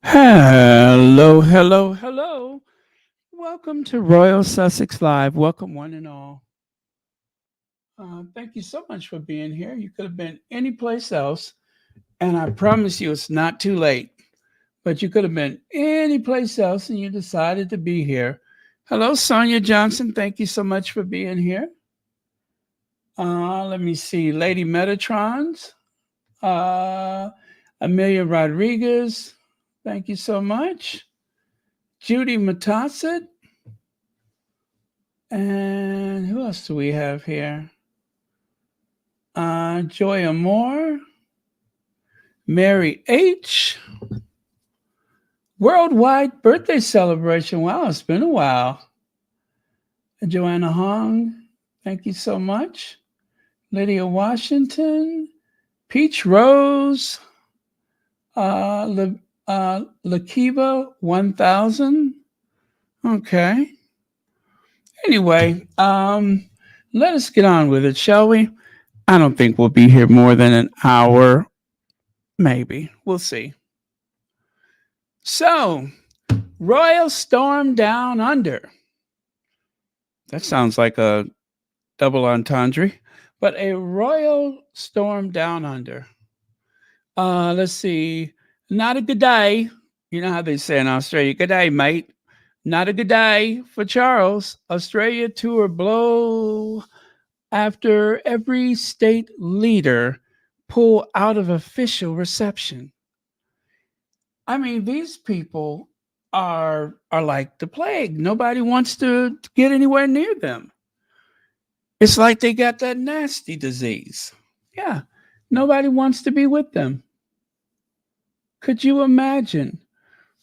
Hello, hello, hello. Welcome to Royal Sussex Live. Welcome, one and all. Thank you so much for being here. You could have been any place else, and I promise you it's not too late. But you could have been any place else, and you decided to be here. Hello, Sonia Johnson. Thank you so much for being here. Let me see. Lady Metatrons. Uh, Amelia Rodriguez. Thank you so much. Judy Matasset. And who else do we have here? Joya Moore, Mary H. Worldwide birthday celebration. Wow, it's been a while. Joanna Hong, thank you so much. Lydia Washington, Peach Rose, Lakiva 1000. Okay. Anyway, let us get on with it, shall we? I don't think we'll be here more than an hour. Maybe. We'll see. So, Royal Storm Down Under. That sounds like a double entendre, but a Royal Storm Down Under. Let's see. Not a good day. You know how they say in Australia, good day, mate. Not a good day for Charles. Australia tour blow after every state leader pull out of official reception. I mean, these people are like the plague. Nobody wants to get anywhere near them. It's like they got that nasty disease. Yeah, nobody wants to be with them. Could you imagine?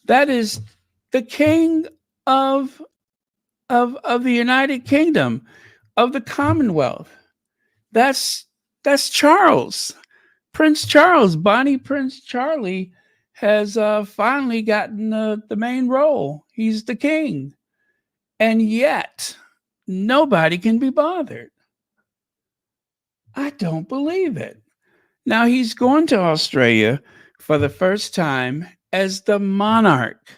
That is the king of of the United Kingdom, of the Commonwealth. That's that's Charles. Prince Charles, Bonnie Prince Charlie has finally gotten the main role. He's the king. And yet, nobody can be bothered. I don't believe it. Now, he's going to Australia for the first time as the monarch.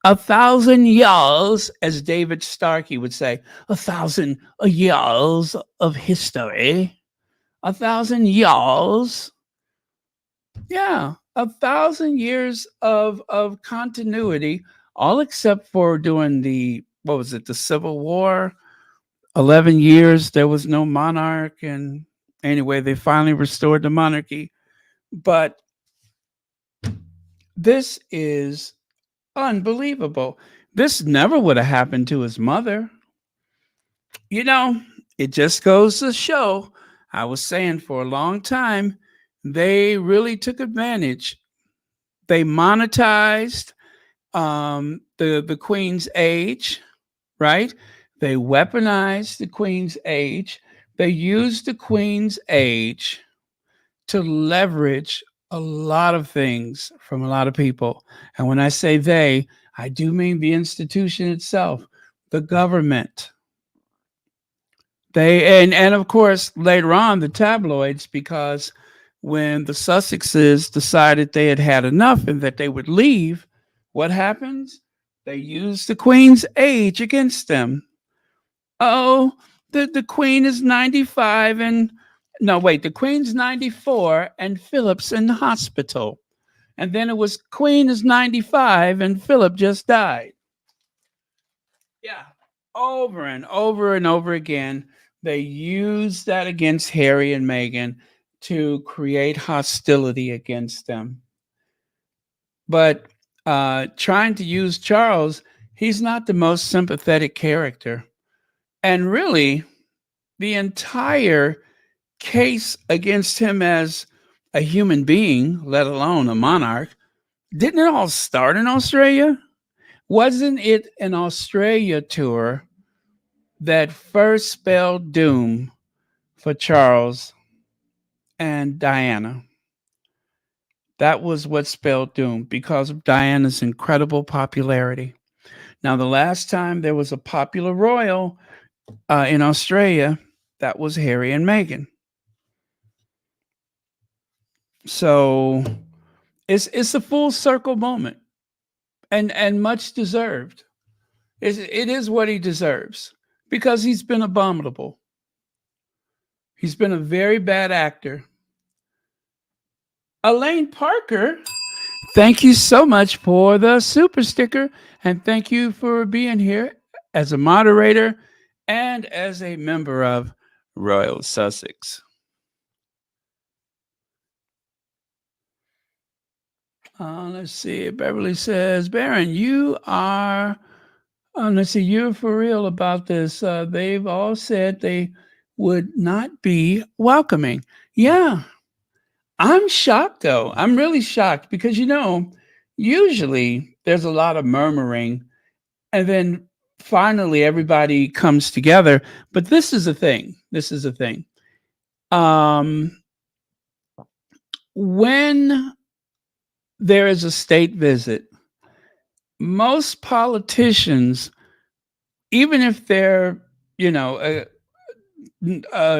1,000 years, as David Starkey would say, 1,000 years of history. 1,000 years. Yeah, 1,000 years of continuity, all except for during the what was it, the Civil War. 11 years there was no monarch, and anyway, they finally restored the monarchy. But this is unbelievable. This never would have happened to his mother. You know, it just goes to show. I was saying for a long time, they really took advantage. They monetized the queen's age, right? They weaponized the queen's age. They used the queen's age to leverage a lot of things from a lot of people. And when I say they, I do mean the institution itself, the government. And of course later on the tabloids, because when the Sussexes decided they had had enough and that they would leave, what happens? They used the queen's age against them. Oh, the queen is 95 and no, wait, the queen's 94 and Philip's in the hospital. And then it was queen is 95 and Philip just died. Yeah. Over and over and over again, they used that against Harry and Meghan to create hostility against them. But trying to use Charles, he's not the most sympathetic character. And really, the entire case against him as a human being, let alone a monarch, didn't it all start in Australia? Wasn't it an Australia tour that first spelled doom for Charles and Diana? That was what spelled doom because of Diana's incredible popularity. Now, the last time there was a popular royal in Australia, that was Harry and Meghan. So it's a full circle moment. and much deserved. It is what he deserves because he's been abominable. He's been a very bad actor. Elaine Parker, thank you so much for the super sticker, and thank you for being here as a moderator and as a member of Royal Sussex. Let's see. Beverly says, Baron, you are, let's see, you're for real about this. They've all said they would not be welcoming. Yeah, I'm shocked though. I'm really shocked because, usually there's a lot of murmuring and then finally everybody comes together. But this is a thing. This is a thing. When there is a state visit, most politicians, even if they're,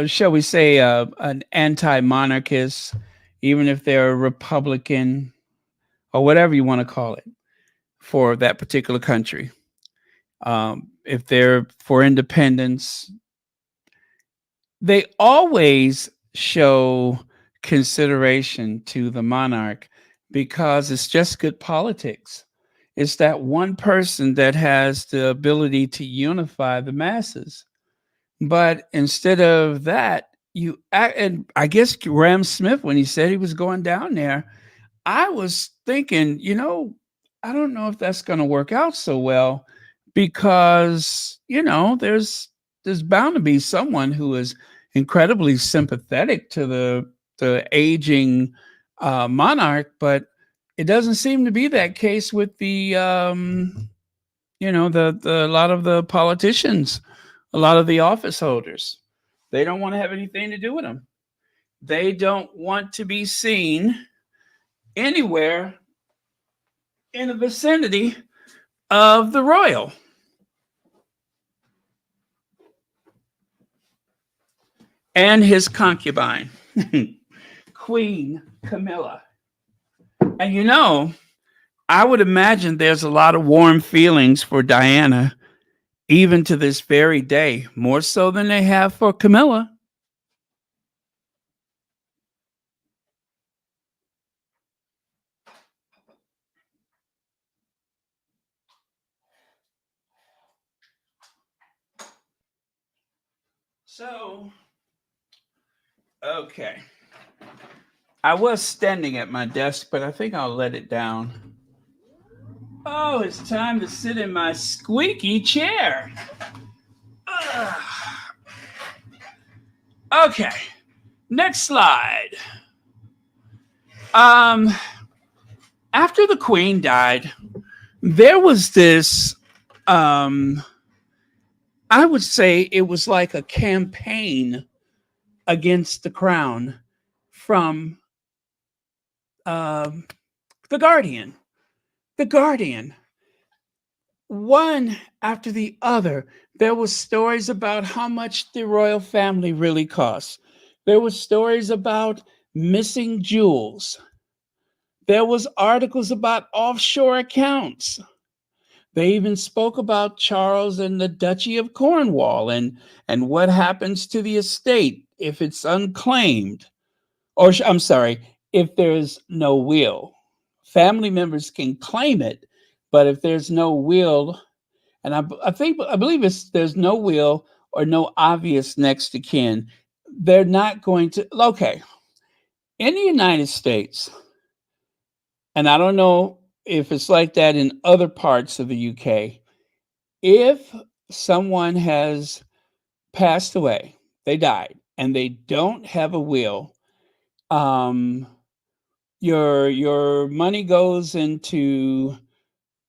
shall we say, an anti-monarchist, even if they're a Republican or whatever you want to call it for that particular country, if they're for independence, they always show consideration to the monarch because it's just good politics. It's that one person that has the ability to unify the masses. But instead of that, and I guess Graham Smith, when he said he was going down there, I was thinking, I don't know if that's going to work out so well because, there's bound to be someone who is incredibly sympathetic to the aging monarch, but it doesn't seem to be that case with the a lot of the politicians, a lot of the office holders. They don't want to have anything to do with him. They don't want to be seen anywhere in the vicinity of the royal. And his concubine, Queen Camilla. And I would imagine there's a lot of warm feelings for Diana, even to this very day, more so than they have for Camilla. So, okay. I was standing at my desk, but I think I'll let it down. Oh, it's time to sit in my squeaky chair. Okay, next slide. After the Queen died, there was this, I would say it was like a campaign against the crown from the Guardian. The Guardian. One after the other, there was stories about how much the royal family really costs. There were stories about missing jewels. There was articles about offshore accounts. They even spoke about Charles and the Duchy of Cornwall and what happens to the estate if it's unclaimed. Or I'm sorry, if there's no will. Family members can claim it, but if there's no will, and I believe there's no will or no obvious next of kin, they're not going to. Okay, in the United States, and I don't know if it's like that in other parts of the UK, if someone has passed away, they died, and they don't have a will, your money goes into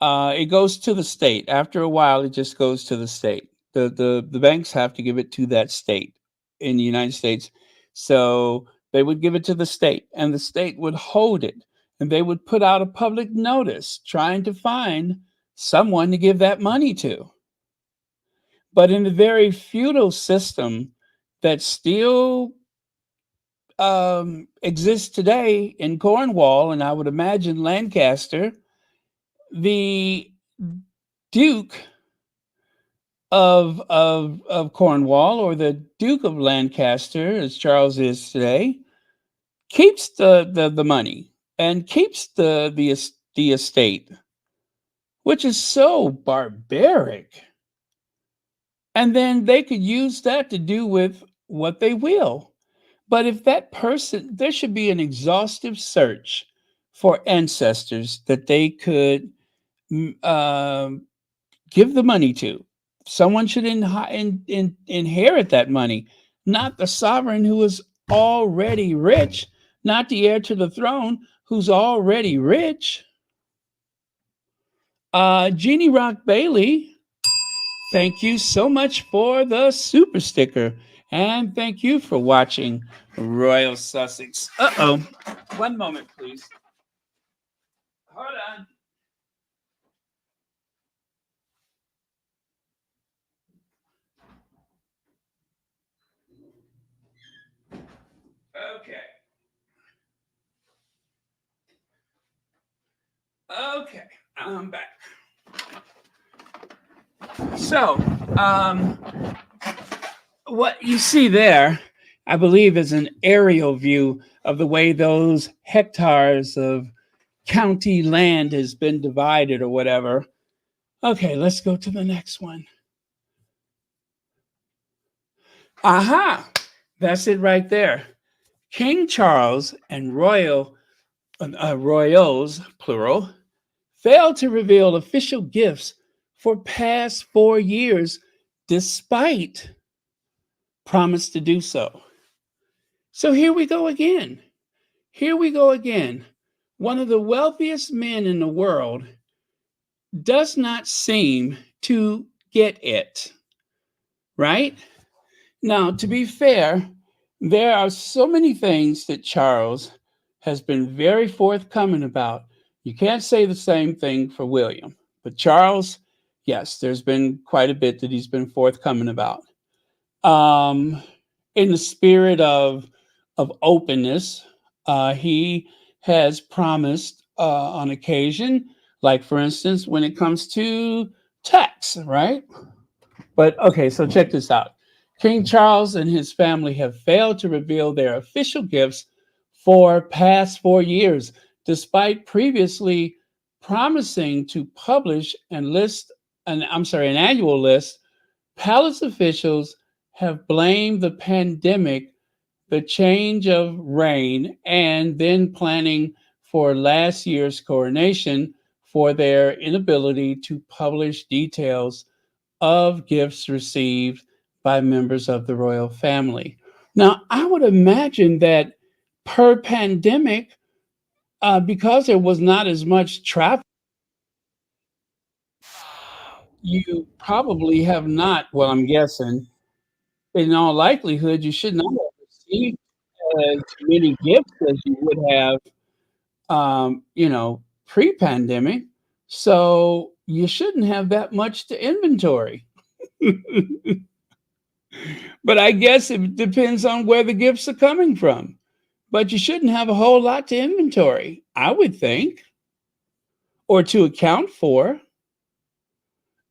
it goes to the state. After a while, it just goes to the state. The banks have to give it to that state in the United States. So they would give it to the state, and the state would hold it, and they would put out a public notice trying to find someone to give that money to. But in the very feudal system that still exists today in Cornwall, and I would imagine Lancaster, the Duke of Cornwall, or the Duke of Lancaster, as Charles is today, keeps the money and keeps the estate, which is so barbaric. And then they could use that to do with what they will. But if that person, there should be an exhaustive search for ancestors that they could mm, um, give the money to. Someone should inherit that money, not the sovereign who is already rich, not the heir to the throne who's already rich. Jeannie Rock Bailey, thank you so much for the super sticker. And thank you for watching Royal Sussex. Uh-oh. One moment, please. Hold on. Okay. Okay. I'm back. So, um, what you see there, I believe, is an aerial view of the way those hectares of county land has been divided or whatever. Okay, let's go to the next one. Aha! That's it right there. King Charles and royals, plural, failed to reveal official gifts for past 4 years despite promise to do so. So here we go again. Here we go again. One of the wealthiest men in the world does not seem to get it, right? Now, to be fair, there are so many things that Charles has been very forthcoming about. You can't say the same thing for William, but Charles, yes, there's been quite a bit that he's been forthcoming about. Um, in the spirit of openness, he has promised on occasion, like for instance, when it comes to tax, right? But okay, so check this out. King Charles and his family have failed to reveal their official gifts for past 4 years, despite previously promising to publish and list an annual list. Palace officials have blamed the pandemic, the change of reign, and then planning for last year's coronation for their inability to publish details of gifts received by members of the royal family. Now, I would imagine that per pandemic, because there was not as much traffic, you probably have not, well, I'm guessing, in all likelihood, you should not have received as many gifts as you would have, pre-pandemic. So you shouldn't have that much to inventory. But I guess it depends on where the gifts are coming from. But you shouldn't have a whole lot to inventory, I would think, or to account for.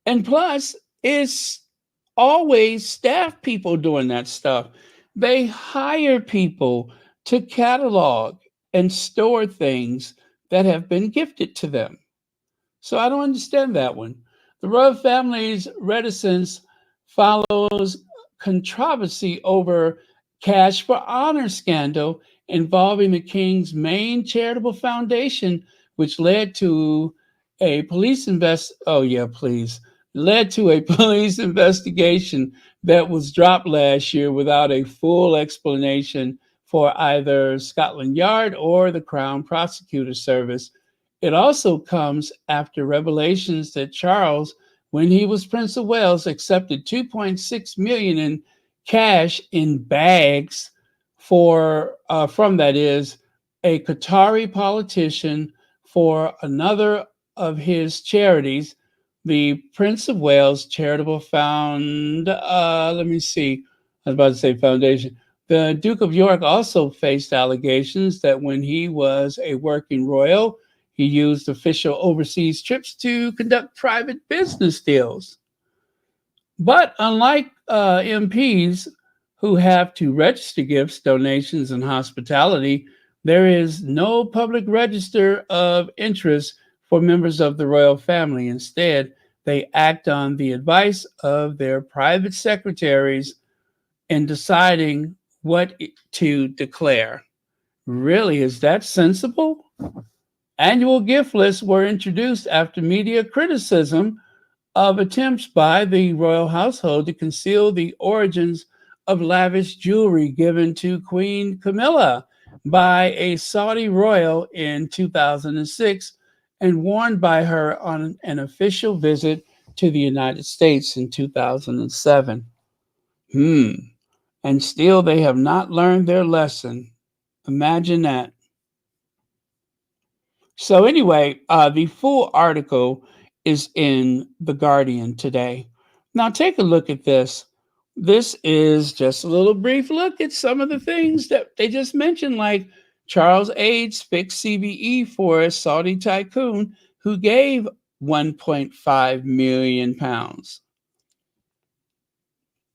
And plus, it's always staff people doing that stuff. They hire people to catalog and store things that have been gifted to them. So I don't understand that one. The royal family's reticence follows controversy over cash for honor scandal involving the king's main charitable foundation, which led to a police invest. Oh yeah, please. Led to a police investigation that was dropped last year without a full explanation for either Scotland Yard or the Crown Prosecutor Service. It also comes after revelations that Charles, when he was Prince of Wales, accepted 2.6 million in cash in bags from that is a Qatari politician for another of his charities, the Prince of Wales Charitable Found. Let me see. I was about to say foundation. The Duke of York also faced allegations that when he was a working royal, He used official overseas trips to conduct private business deals. But unlike MPs who have to register gifts, donations, and hospitality, there is no public register of interest for members of the royal family. Instead, they act on the advice of their private secretaries in deciding what to declare. Really, is that sensible? Annual gift lists were introduced after media criticism of attempts by the royal household to conceal the origins of lavish jewelry given to Queen Camilla by a Saudi royal in 2006 and worn by her on an official visit to the United States in 2007. And still they have not learned their lesson. Imagine that. So anyway, the full article is in The Guardian today. Now take a look at this. This is just a little brief look at some of the things that they just mentioned, like Charles aides fixed CVE for a Saudi tycoon who gave 1.5 million pounds.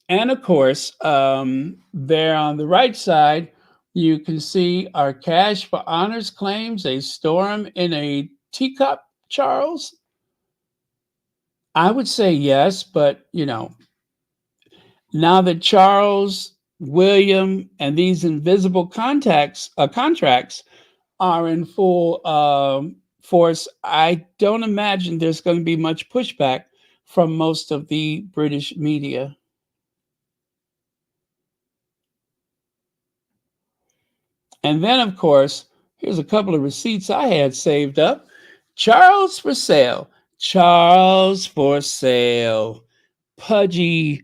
And of course, there on the right side, you can see our cash for honors claims a storm in a teacup, Charles. I would say yes, but now that Charles, William, and these invisible contracts are in full force, I don't imagine there's going to be much pushback from most of the British media. And then, of course, here's a couple of receipts I had saved up. Charles for sale. Charles for sale. Pudgy,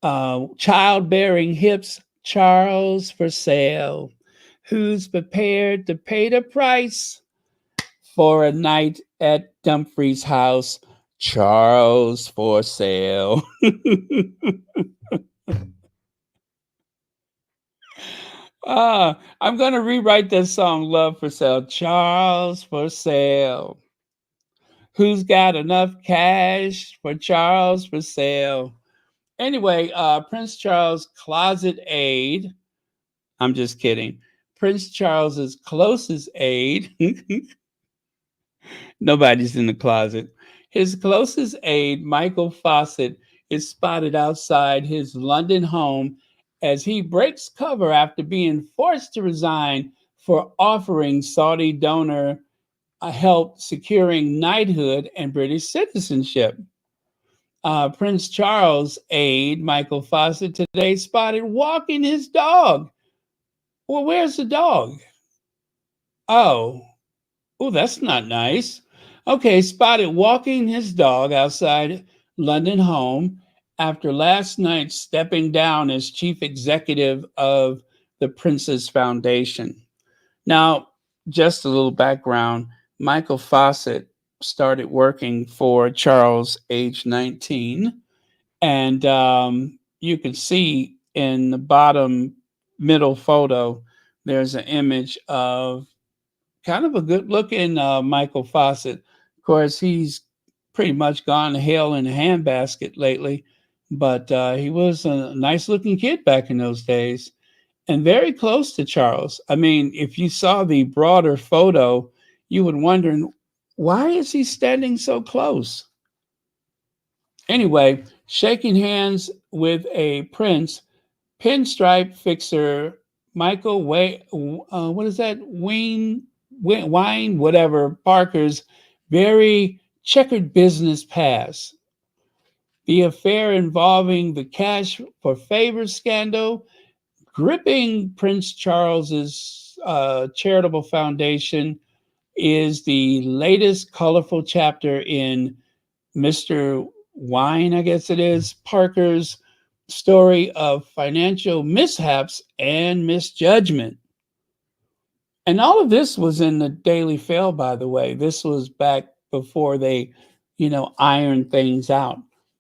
childbearing hips. Charles for sale. Who's prepared to pay the price for a night at Dumfries' house? Charles for sale. I'm going to rewrite that song, Love for Sale. Charles for sale. Who's got enough cash for Charles for sale? Anyway, Prince Charles' closet aide. I'm just kidding. Prince Charles's closest aide. Nobody's in the closet. His closest aide, Michael Fawcett, is spotted outside his London home as he breaks cover after being forced to resign for offering Saudi donor help securing knighthood and British citizenship. Prince Charles' aide, Michael Fawcett, today spotted walking his dog. Well, where's the dog? Oh, that's not nice. Okay, spotted walking his dog outside London home after last night stepping down as chief executive of the Prince's Foundation. Now, just a little background. Michael Fawcett started working for Charles age 19. And you can see in the bottom middle photo, there's an image of kind of a good looking Michael Fawcett. Of course, he's pretty much gone to hell in a handbasket lately, but he was a nice looking kid back in those days and very close to Charles. I mean, if you saw the broader photo, you would wonder, why is he standing so close? Anyway, shaking hands with a prince, pinstripe fixer Michael what is that? Wine, whatever, Parker's very checkered business past. The affair involving the cash for favors scandal, gripping Prince Charles's charitable foundation, is the latest colorful chapter in Mr. Wine, I guess it is, Parker's story of financial mishaps and misjudgment. And all of this was in the Daily Fail, by the way. This was back before they, ironed things out.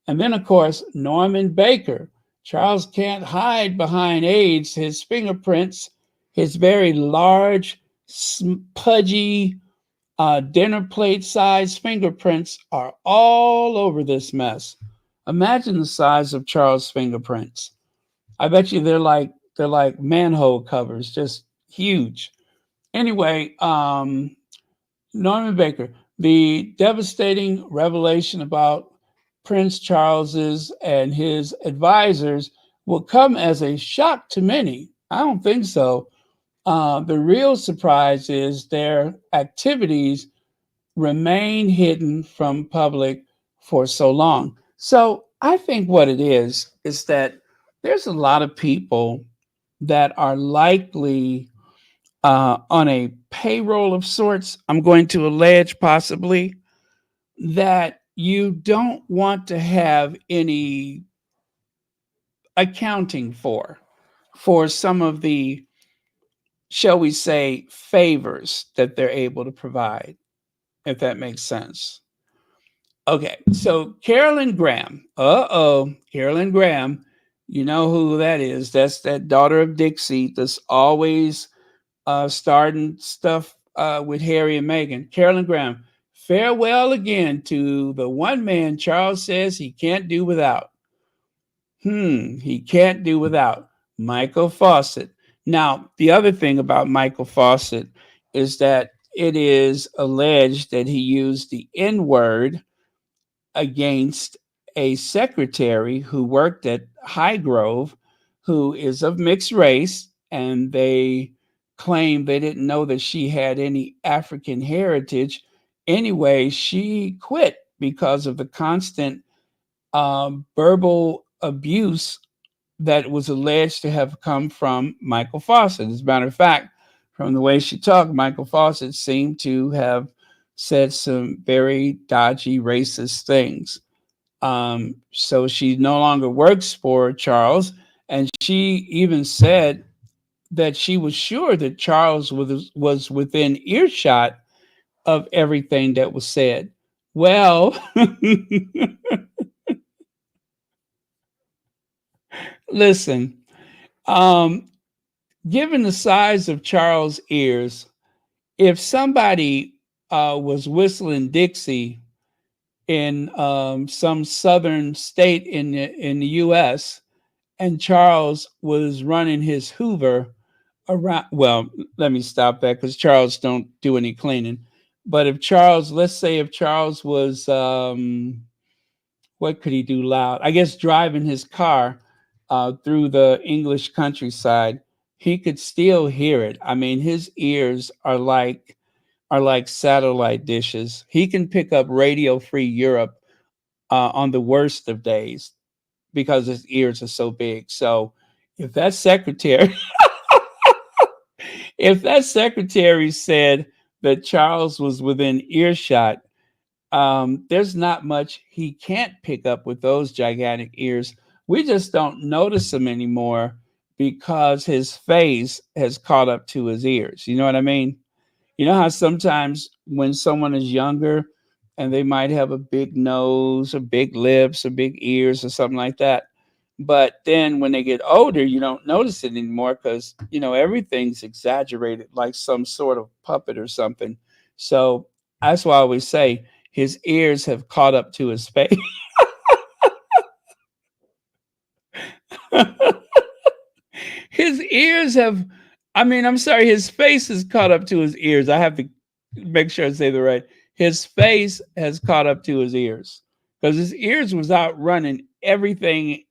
And then, of course, Norman Baker. Charles can't hide behind aides. His fingerprints, his very large, pudgy, Dinner plate size fingerprints are all over this mess. Imagine the size of Charles' fingerprints. I bet you they're like manhole covers, just huge. Anyway, Norman Baker, the devastating revelation about Prince Charles's and his advisors will come as a shock to many. I don't think so. The real surprise is their activities remain hidden from public for so long. So I think what it is that there's a lot of people that are likely on a payroll of sorts. I'm going to allege possibly that you don't want to have any accounting for some of the, shall we say, favors that they're able to provide, if that makes sense. Okay, so Carolyn Graham. Carolyn Graham. You know who that is? That's that daughter of Dixie that's always starting stuff with Harry and Meghan. Carolyn Graham. Farewell again to the one man Charles says he can't do without. He can't do without Michael Fawcett. Now, the other thing about Michael Fawcett is that it is alleged that he used the N word against a secretary who worked at Highgrove who is of mixed race, and they claim they didn't know that she had any African heritage. Anyway, she quit because of the constant verbal abuse that was alleged to have come from Michael Fawcett. As a matter of fact, from the way she talked, Michael Fawcett seemed to have said some very dodgy racist things. So she no longer works for Charles, and she even said that she was sure that Charles was within earshot of everything that was said. Well, listen, um, given the size of Charles' ears, if somebody was whistling Dixie in some southern state in the U.S. and Charles was running his Hoover around, well, let me stop that because Charles don't do any cleaning. But if Charles, let's say if Charles was, what could he do loud? I guess driving his car through the English countryside, he could still hear it. I mean, his ears are like satellite dishes. He can pick up Radio Free Europe on the worst of days because his ears are so big. So if that secretary, if that secretary said that Charles was within earshot, there's not much he can't pick up with those gigantic ears. We just don't notice him anymore because his face has caught up to his ears. You know what I mean? You know how sometimes when someone is younger and they might have a big nose or big lips or big ears or something like that. But then when they get older, you don't notice it anymore because, everything's exaggerated like some sort of puppet or something. So that's why I always say his ears have caught up to his face. His ears have, I mean, I'm sorry, his face has caught up to his ears. I have to make sure I say the right. His face has caught up to his ears because his ears was outrunning everything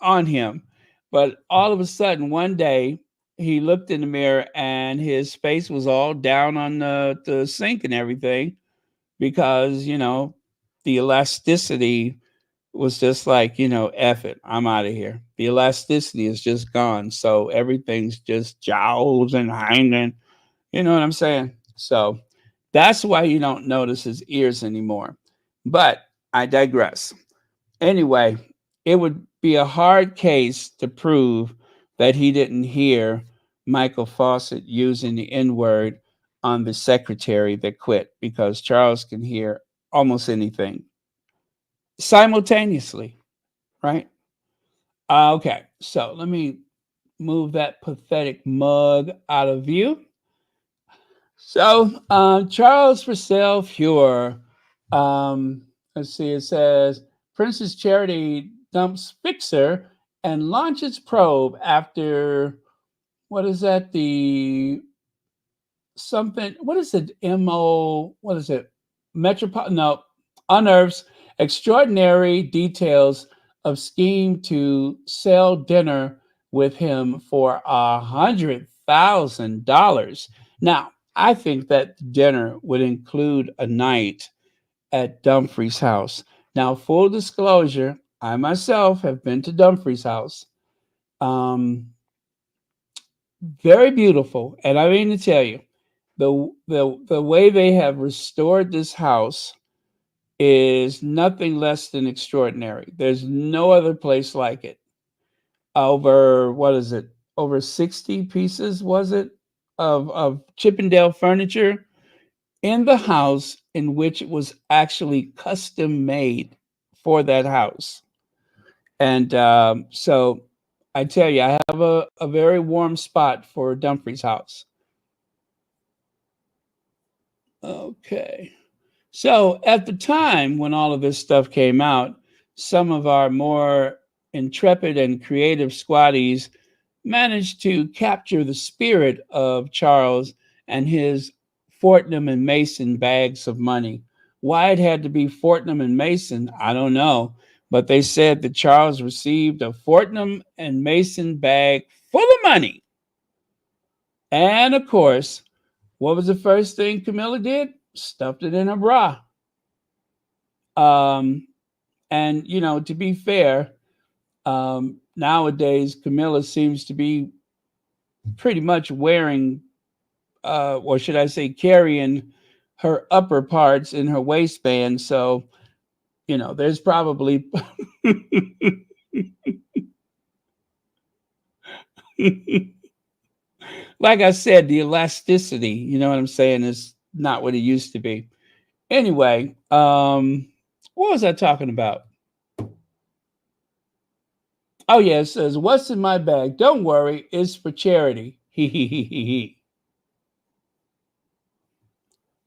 on him. But all of a sudden, one day, he looked in the mirror and his face was all down on the sink and everything because, the elasticity was just like, F it, I'm out of here. The elasticity is just gone. So everything's just jowls and hanging. You know what I'm saying? So that's why you don't notice his ears anymore. But I digress. Anyway, it would be a hard case to prove that he didn't hear Michael Fawcett using the N word on the secretary that quit because Charles can hear almost anything simultaneously, right? Okay, so let me move that pathetic mug out of view. So, Charles Purcell Fure. Let's see, it says Princess Charity dumps fixer and launches probe after, what is that? The something, what is it? MO, what is it? Metropolitan, no, unearths extraordinary details of scheme to sell dinner with him for $100,000. Now, I think that dinner would include a night at Dumfries' house. Now, full disclosure, I myself have been to Dumfries' house. Um, Very beautiful, and I mean to tell you, the way they have restored this house is nothing less than extraordinary. There's no other place like it. Over, what is it? Over 60 pieces, was it, of Chippendale furniture in the house, in which it was actually custom made for that house. And so I tell you, I have a very warm spot for Dumfries House. Okay. So at the time when all of this stuff came out, some of our more intrepid and creative squatties managed to capture the spirit of Charles and his Fortnum and Mason bags of money. Why it had to be Fortnum and Mason, I don't know, but they said that Charles received a Fortnum and Mason bag full of money. And of course, what was the first thing Camilla did? Stuffed it in her bra. Um, and to be fair, nowadays Camilla seems to be pretty much wearing, or should I say, carrying her upper parts in her waistband. So there's probably, like I said, the elasticity. You know what I'm saying? Is not what it used to be. Anyway, what was I talking about? Oh yeah, it says, "What's in my bag? Don't worry, it's for charity."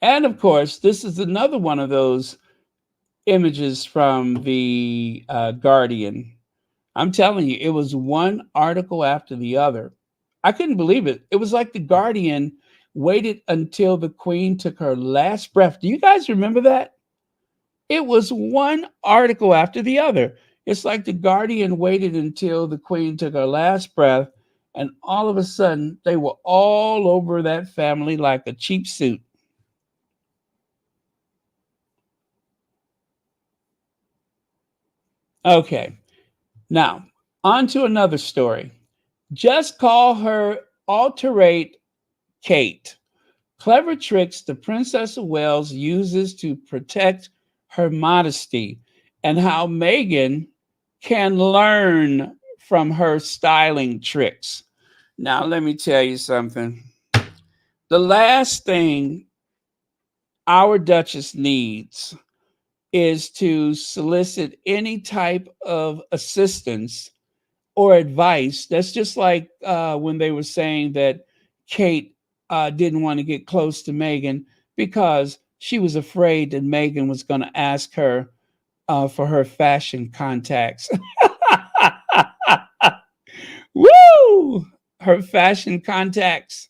And of course, this is another one of those images from the Guardian. I'm telling you, it was one article after the other. I couldn't believe it. It was like the Guardian waited until the Queen took her last breath. Do you guys remember that? It was one article after the other. It's like the Guardian waited until the Queen took her last breath, and all of a sudden, they were all over that family like a cheap suit. Okay, now on to another story. Just call her Alterate Kate. Clever tricks the Princess of Wales uses to protect her modesty, and how Meghan can learn from her styling tricks. Now, let me tell you something. The last thing our Duchess needs is to solicit any type of assistance or advice. That's just like when they were saying that Kate didn't want to get close to Meghan because she was afraid that Meghan was going to ask her for her fashion contacts. Woo! Her fashion contacts.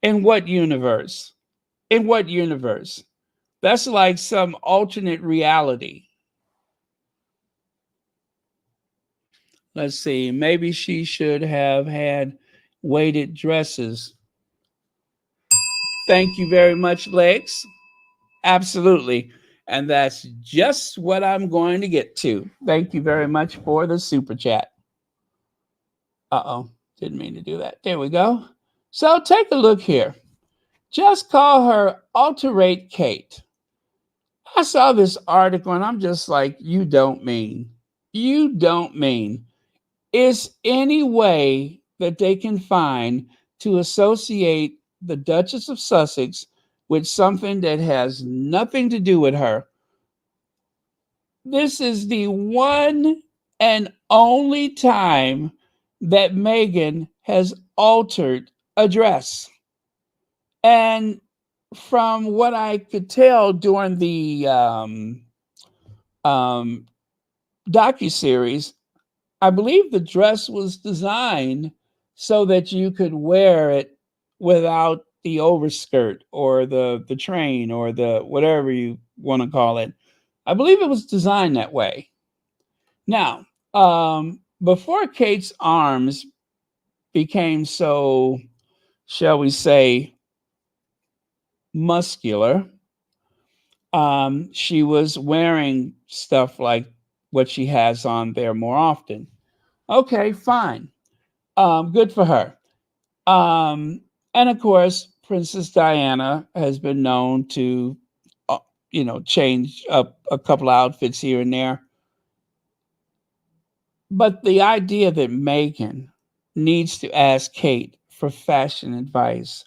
In what universe? In what universe? That's like some alternate reality. Let's see. Maybe she should have had weighted dresses. Thank you very much, Lex. Absolutely. And that's just what I'm going to get to. Thank you very much for the super chat. Uh-oh. Didn't mean to do that. There we go. So take a look here. Just call her Alterate Kate. I saw this article and I'm just like, you don't mean. You don't mean. Is any way that they can find to associate the Duchess of Sussex with something that has nothing to do with her? This is the one and only time that Meghan has altered a dress. And from what I could tell during the um, docu-series, I believe the dress was designed so that you could wear it without the overskirt or the train or the whatever you want to call it. I believe it was designed that way. Now, before Kate's arms became so, shall we say, muscular, she was wearing stuff like what she has on there more often. Okay, fine. Good for her. Um, and of course, Princess Diana has been known to, uh, change up a couple of outfits here and there. But the idea that Meghan needs to ask Kate for fashion advice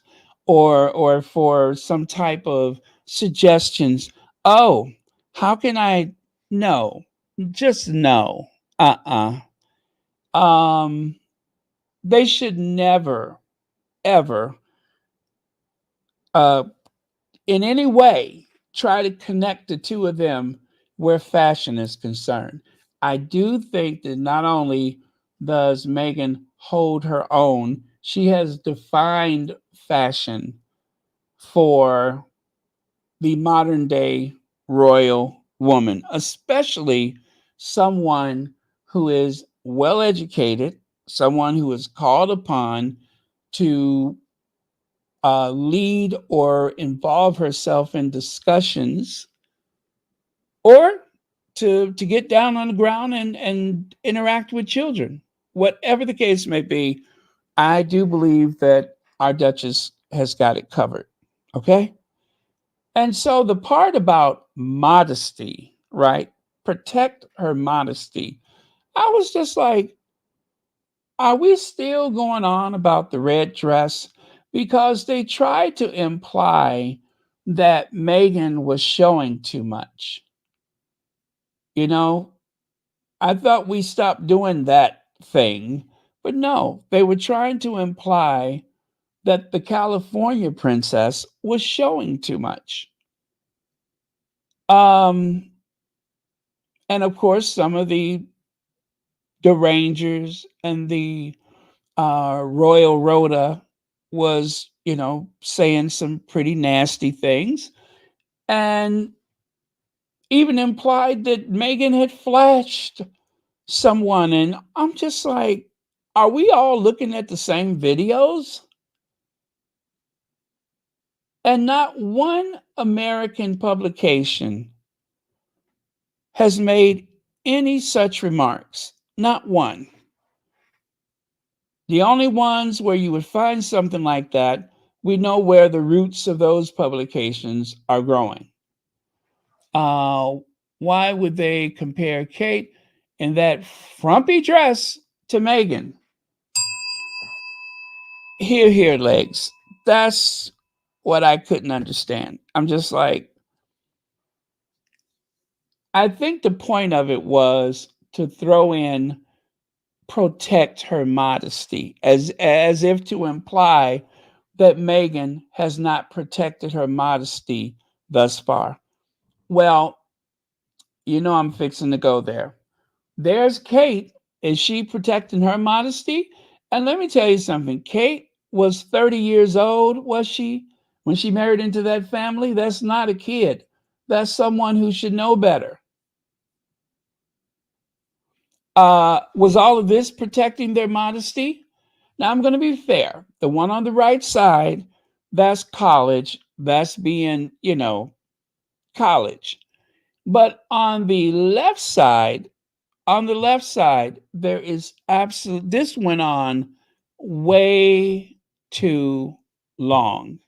or for some type of suggestions. Oh, how can I? No, just no. Um, they should never, ever, uh, in any way, try to connect the two of them where fashion is concerned. I do think that not only does Meghan hold her own, she has defined fashion for the modern day royal woman, especially someone who is well educated, someone who is called upon to lead or involve herself in discussions or to get down on the ground and interact with children. Whatever the case may be, I do believe that our Duchess has got it covered. Okay? And so the part about modesty, right? Protect her modesty. I was just like, are we still going on about the red dress? Because they tried to imply that Meghan was showing too much. You know, I thought we stopped doing that thing, but no, they were trying to imply that the California princess was showing too much. Um, and of course, some of the derangers and the Royal Rhoda was, saying some pretty nasty things and even implied that Meghan had flashed someone. And I'm just like, are we all looking at the same videos? And not one American publication has made any such remarks. Not one. The only ones where you would find something like that, we know where the roots of those publications are growing. Uh, why would they compare Kate in that frumpy dress to Meghan? Here, legs. That's what I couldn't understand. I'm just like, I think the point of it was to throw in protect her modesty, as if to imply that Meghan has not protected her modesty thus far. Well, I'm fixing to go there. There's Kate. Is she protecting her modesty? And let me tell you something. Kate was 30 years old, was she, when she married into that family? That's not a kid. That's someone who should know better. Was all of this protecting their modesty? Now, I'm going to be fair. The one on the right side, that's college. That's being, college. But on the left side, there is absolute, this went on way too long.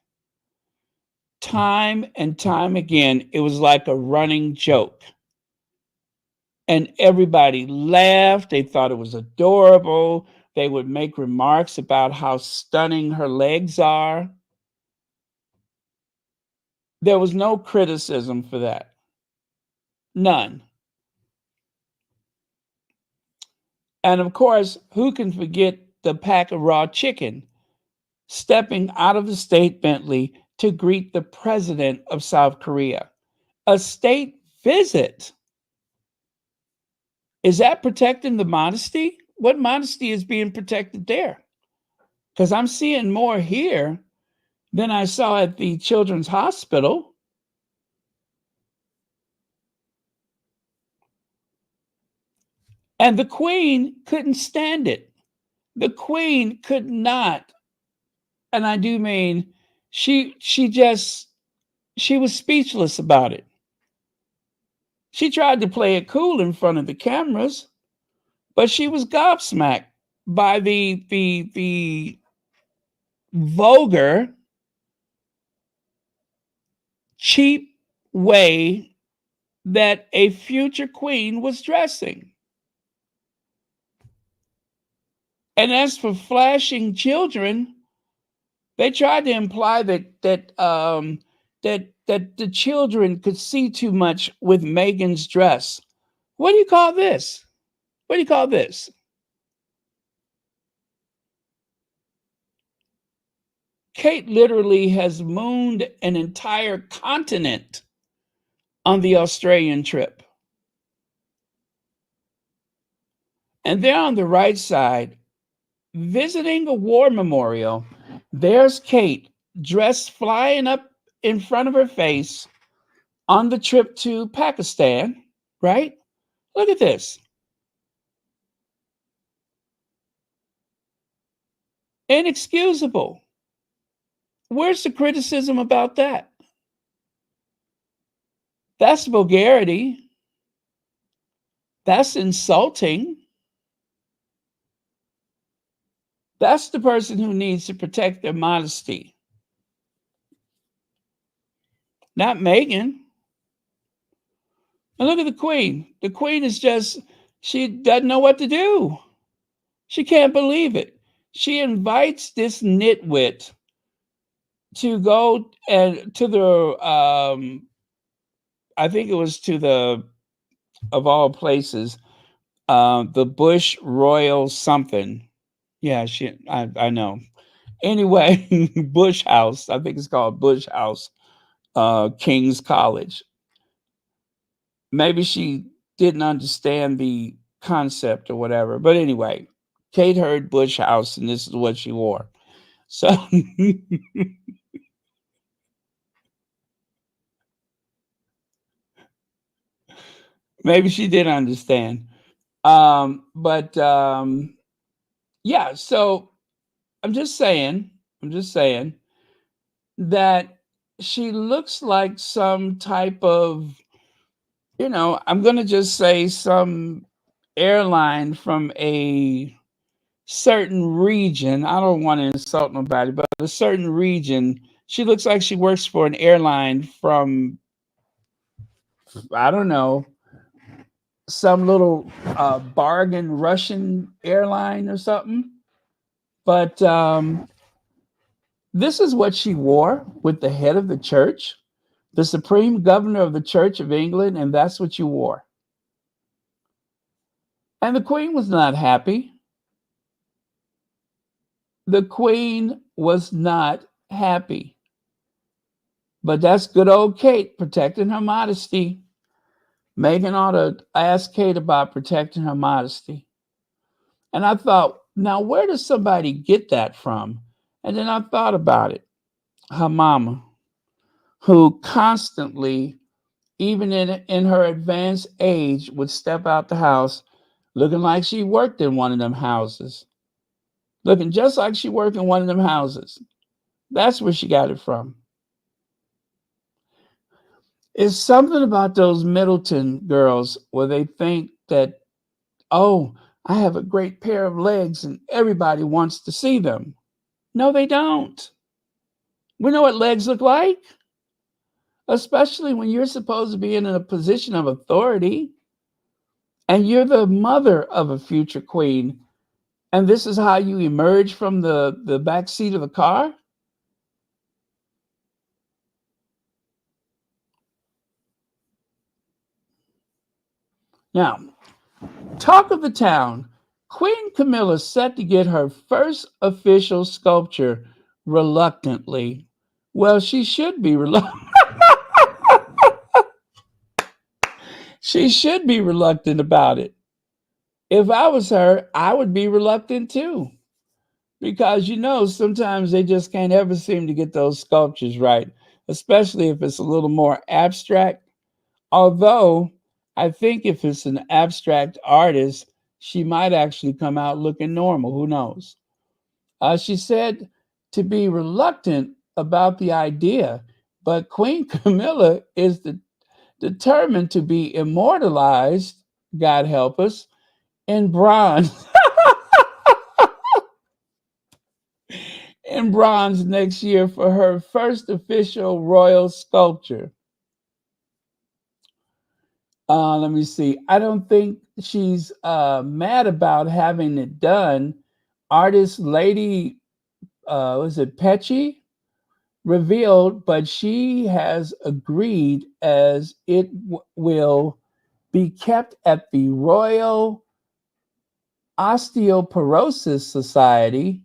Time and time again, it was like a running joke. And everybody laughed. They thought it was adorable. They would make remarks about how stunning her legs are. There was no criticism for that. None. And of course, who can forget the pack of raw chicken stepping out of the state Bentley to greet the president of South Korea. A state visit. Is that protecting the modesty? What modesty is being protected there? Because I'm seeing more here than I saw at the Children's Hospital. And the Queen couldn't stand it. The Queen could not, and I do mean she was speechless about it. She tried to play it cool in front of the cameras, but she was gobsmacked by the vulgar, cheap way that a future queen was dressing. And as for flashing children, they tried to imply that the children could see too much with Meghan's dress. What do you call this? What do you call this? Kate literally has mooned an entire continent on the Australian trip. And there on the right side, visiting a war memorial, there's Kate dressed flying up in front of her face on the trip to Pakistan, right? Look at this. Inexcusable. Where's the criticism about that? That's vulgarity. That's insulting. That's the person who needs to protect their modesty. Not Meghan. And look at the Queen. The Queen is just, she doesn't know what to do. She can't believe it. She invites this nitwit to go and to the, I think it was to the, of all places, the Bush Royal something. Yeah, I know. Anyway, Bush House. I think it's called Bush House, King's College. Maybe she didn't understand the concept or whatever. But anyway, Kate heard Bush House, and this is what she wore. So maybe she did understand. But yeah, so I'm just saying that she looks like some type of, I'm going to just say some airline from a certain region. I don't want to insult nobody, but a certain region. She looks like she works for an airline from, I don't know, some little bargain Russian airline or something. But this is what she wore with the head of the church, the supreme governor of the Church of England, and that's what you wore. And the Queen was not happy. The Queen was not happy. But that's good old Kate protecting her modesty. Meghan ought to ask Kate about protecting her modesty. And I thought, now where does somebody get that from? And then I thought about it. Her mama, who constantly, even in her advanced age, would step out the house looking like she worked in one of them houses. Looking just like she worked in one of them houses. That's where she got it from. It's something about those Middleton girls where they think that, oh, I have a great pair of legs and everybody wants to see them. No, they don't. We know what legs look like, especially when you're supposed to be in a position of authority and you're the mother of a future queen. And this is how you emerge from the back seat of the car? Now, talk of the town. Queen Camilla set to get her first official sculpture reluctantly Well, she should be she should be reluctant about it. If I was her, I would be reluctant too. Because sometimes they just can't ever seem to get those sculptures right, especially if it's a little more abstract. Although I think if it's an abstract artist, she might actually come out looking normal. Who knows? She said to be reluctant about the idea, but Queen Camilla is determined to be immortalized, God help us, in bronze. In bronze next year for her first official royal sculpture. Let me see. I don't think she's mad about having it done. Artist Lady, was it Pecci? Revealed, but she has agreed as it will be kept at the Royal Osteoporosis Society,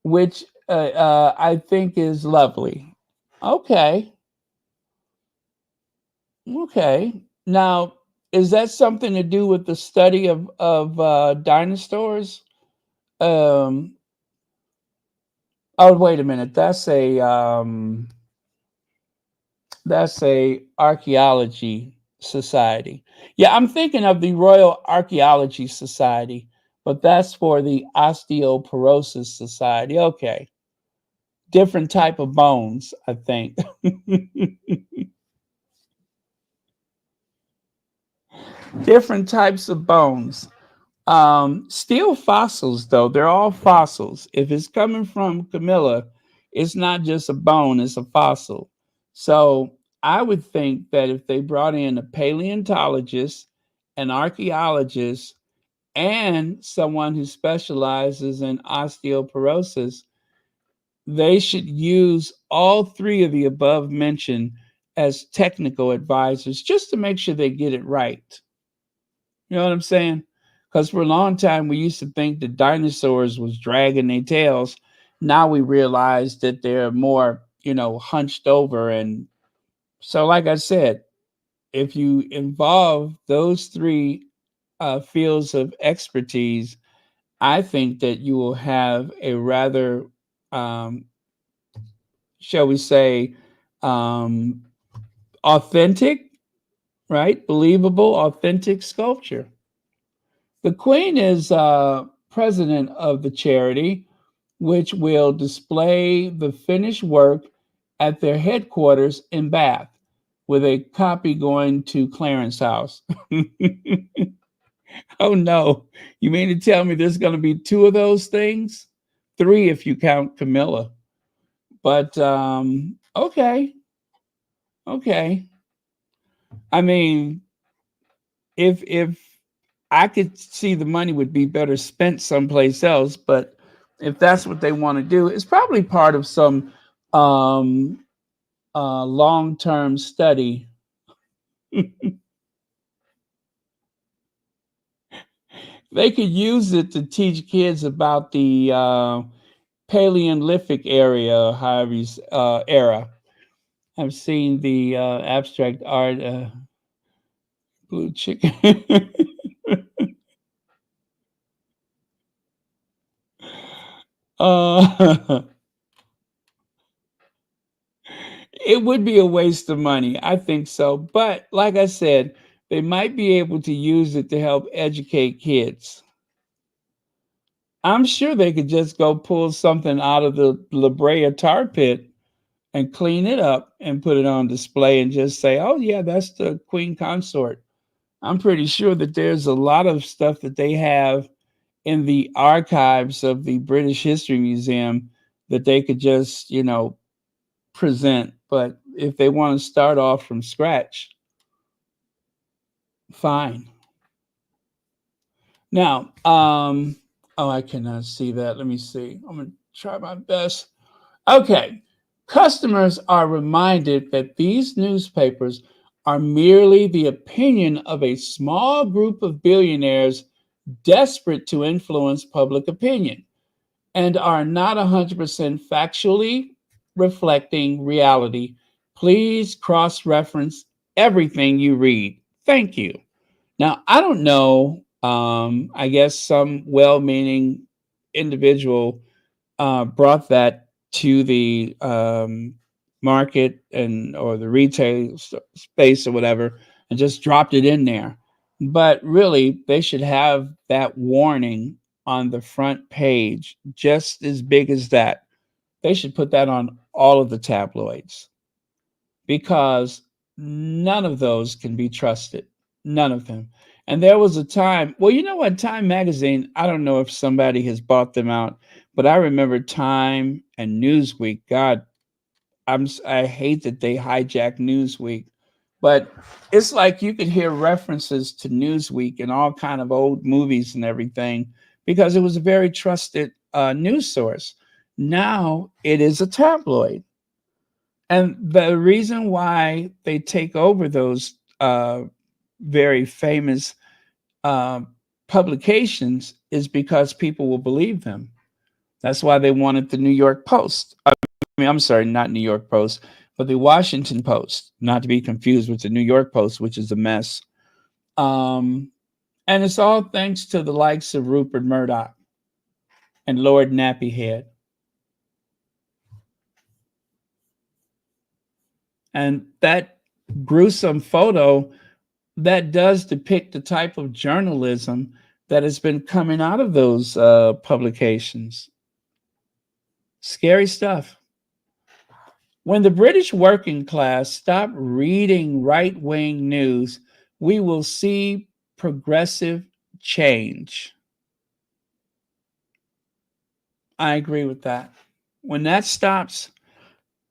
which I think is lovely. Okay, okay. Now, is that something to do with the study of dinosaurs? Um, oh, wait a minute. That's a archaeology society. Yeah, I'm thinking of the Royal Archaeology Society, but that's for the Osteoporosis Society. Okay, different type of bones, I think. Different types of bones. Still fossils, though. They're all fossils. If it's coming from Camilla, it's not just a bone, it's a fossil. So I would think that if they brought in a paleontologist, an archaeologist, and someone who specializes in osteoporosis, they should use all three of the above mentioned as technical advisors just to make sure they get it right. You know what I'm saying? Because for a long time we used to think that dinosaurs was dragging their tails. Now we realize that they're more, hunched over. And so, like I said, if you involve those three fields of expertise, I think that you will have a rather, um, shall we say, um, authentic, right? Believable, authentic sculpture. The Queen is president of the charity, which will display the finished work at their headquarters in Bath, with a copy going to Clarence House. Oh no, you mean to tell me there's going to be two of those things? Three if you count Camilla. But okay, okay. I mean, if I could see the money would be better spent someplace else, but if that's what they want to do, it's probably part of some um, long-term study. They could use it to teach kids about the Paleolithic area, however era. I've seen the abstract art, blue chicken. uh, it would be a waste of money. I think so. But like I said, they might be able to use it to help educate kids. I'm sure they could just go pull something out of the La Brea tar pit and clean it up and put it on display and just say, oh, yeah, that's the Queen Consort. I'm pretty sure that there's a lot of stuff that they have in the archives of the British History Museum that they could just, present. But if they want to start off from scratch, fine. Now, oh, I cannot see that. Let me see. I'm going to try my best. Okay. Customers are reminded that these newspapers are merely the opinion of a small group of billionaires desperate to influence public opinion and are not 100% factually. reflecting reality. Please cross reference everything you read. Thank you. Now, I don't know. I guess some well meaning individual brought that to the market and or the retail space or whatever and just dropped it in there. But really, they should have that warning on the front page, just as big as that. They should put that on all of the tabloids because none of those can be trusted. None of them. And there was a time, well, you know what? Time magazine, I don't know if somebody has bought them out, but I remember Time and Newsweek. God, I hate that they hijack Newsweek, but it's like you could hear references to Newsweek in all kind of old movies and everything because it was a very trusted news source. Now it is a tabloid. And the reason why they take over those very famous uh, publications is because people will believe them. That's why they wanted the New York Post. I mean, I'm sorry, not New York Post, but the Washington Post, not to be confused with the New York Post, which is a mess. Um, and it's all thanks to the likes of Rupert Murdoch and Lord Nappyhead. And that gruesome photo that does depict the type of journalism that has been coming out of those publications. Scary stuff. When the British working class stop reading right wing news, we will see progressive change. I agree with that. When that stops,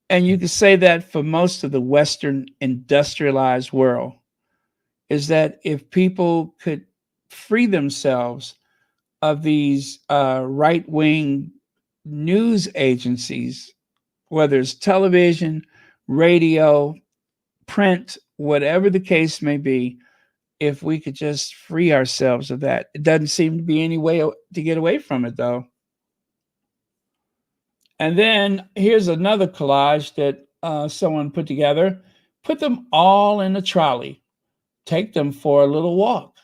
and you can say that for most of the Western industrialized world, is that if people could free themselves of these right wing news agencies, whether it's television, radio, print, whatever the case may be, if we could just free ourselves of that. It doesn't seem to be any way to get away from it, though. And then here's another collage that someone put together. Put them all in a trolley, take them for a little walk,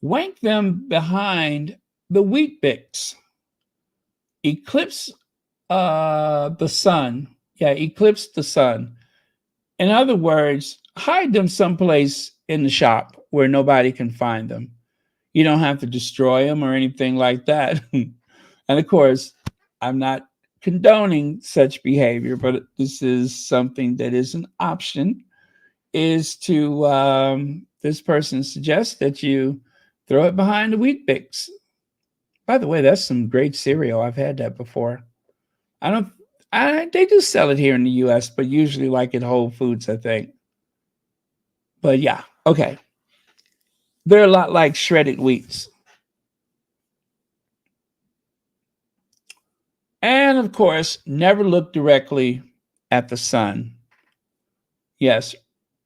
wank them behind the wheat bix, eclipse the sun. Yeah, eclipse the sun. In other words, hide them someplace in the shop where nobody can find them. You don't have to destroy them or anything like that. And of course, I'm not condoning such behavior, but this is something that is an option. Is to this person suggests that you throw it behind the wheat bix. By the way, that's some great cereal. I've had that before. I don't. They do sell it here in the U.S., but usually like at Whole Foods, I think. But yeah, okay. They're a lot like shredded wheats. And of course, never look directly at the sun. Yes,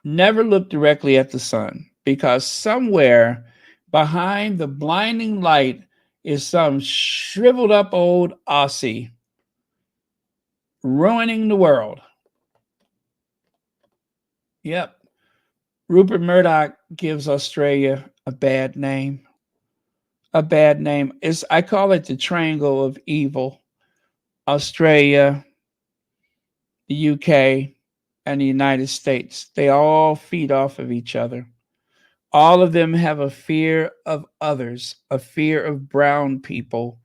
never look directly at the sun because somewhere behind the blinding light is some shriveled up old Aussie ruining the world. Yep. Rupert Murdoch gives Australia a bad name. A bad name. I call it the triangle of evil. Australia, the UK, and the United States. They all feed off of each other. All of them have a fear of others, a fear of brown people.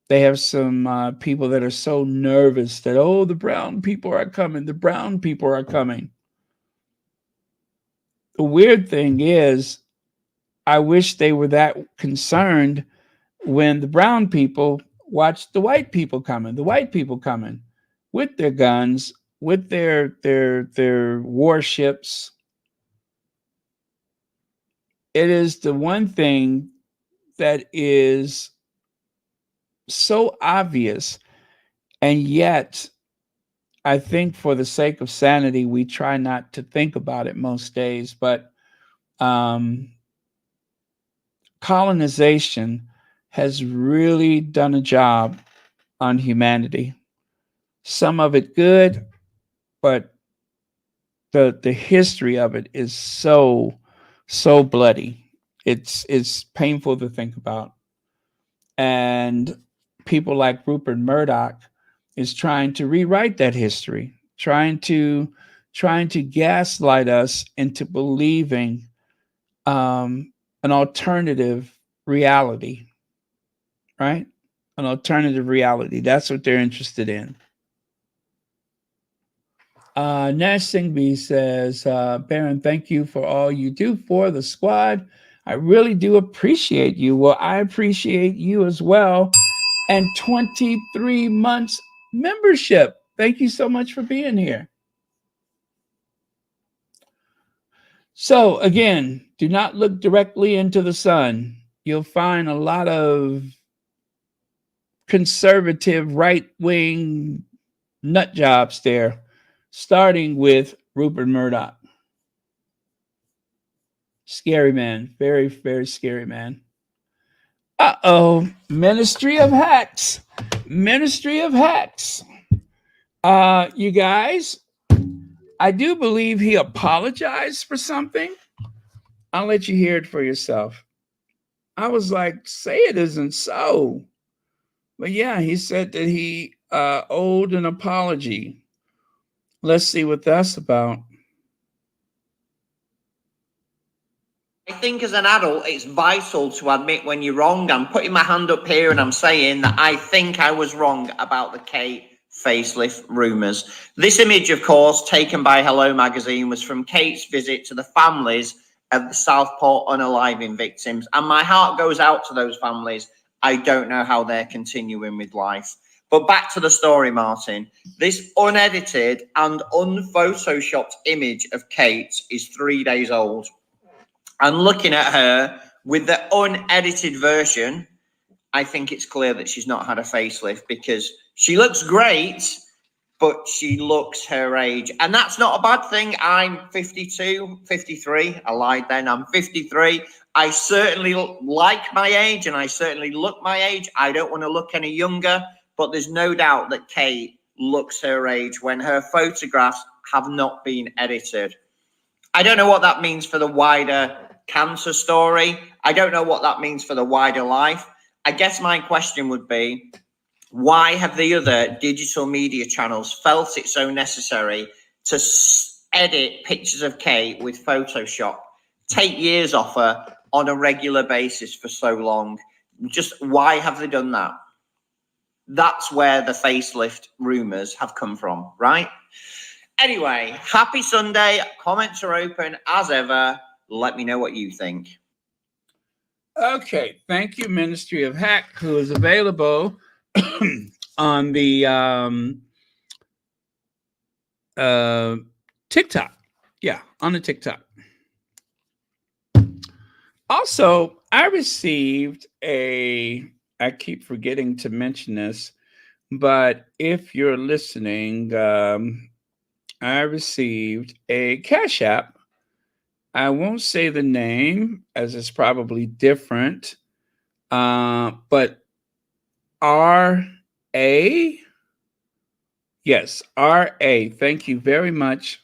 They have some people that are so nervous that, oh, the brown people are coming, the brown people are coming. The weird thing is, I wish they were that concerned when the brown people watched the white people coming with their guns, with their warships. It is the one thing that is so obvious, and yet I think for the sake of sanity, we try not to think about it most days. But um, colonization has really done a job on humanity. Some of it good, but the history of it is so bloody. It's painful to think about. And people like Rupert Murdoch is trying to rewrite that history, trying to gaslight us into believing an alternative reality, right? An alternative reality. That's what they're interested in. Nash Singhby says, Baron, thank you for all you do for the squad. I really do appreciate you. Well, I appreciate you as well. And 23 months membership. Thank you so much for being here. So, again, do not look directly into the sun. You'll find a lot of conservative, right wing nut jobs there, starting with Rupert Murdoch. Scary man. Very, very scary man. Uh-oh. Ministry of Hacks. Ministry of Hacks. You guys, I do believe he apologized for something. I'll let you hear it for yourself. I was like, say it isn't so. But yeah, he said that he owed an apology. Let's see what that's about. I think as an adult, it's vital to admit when you're wrong. I'm putting my hand up here and I'm saying that I think I was wrong about the Kate facelift rumours. This image, of course, taken by Hello Magazine, was from Kate's visit to the families of the Southport unaliving victims. And my heart goes out to those families. I don't know how they're continuing with life. But back to the story, Martin. This unedited and unphotoshopped image of Kate is 3 days old. And looking at her with the unedited version, I think it's clear that she's not had a facelift because she looks great, but she looks her age. And that's not a bad thing. I'm 52, 53. I lied then. I'm 53. I certainly like my age and I certainly look my age. I don't want to look any younger, but there's no doubt that Kate looks her age when her photographs have not been edited. I don't know what that means for the wider cancer story. I don't know what that means for the wider life. I guess my question would be, why have the other digital media channels felt it so necessary to edit pictures of Kate with Photoshop, take years off her on a regular basis for so long? Just why have they done that? That's where the facelift rumors have come from, right? Anyway, happy Sunday. Comments are open as ever. Let me know what you think. Okay, thank you, Ministry of Hack, who is available on the TikTok. Yeah, on the TikTok. Also, I received I keep forgetting to mention this, but if you're listening, I received a Cash App. I won't say the name as it's probably different, but R.A. Yes, R.A. Thank you very much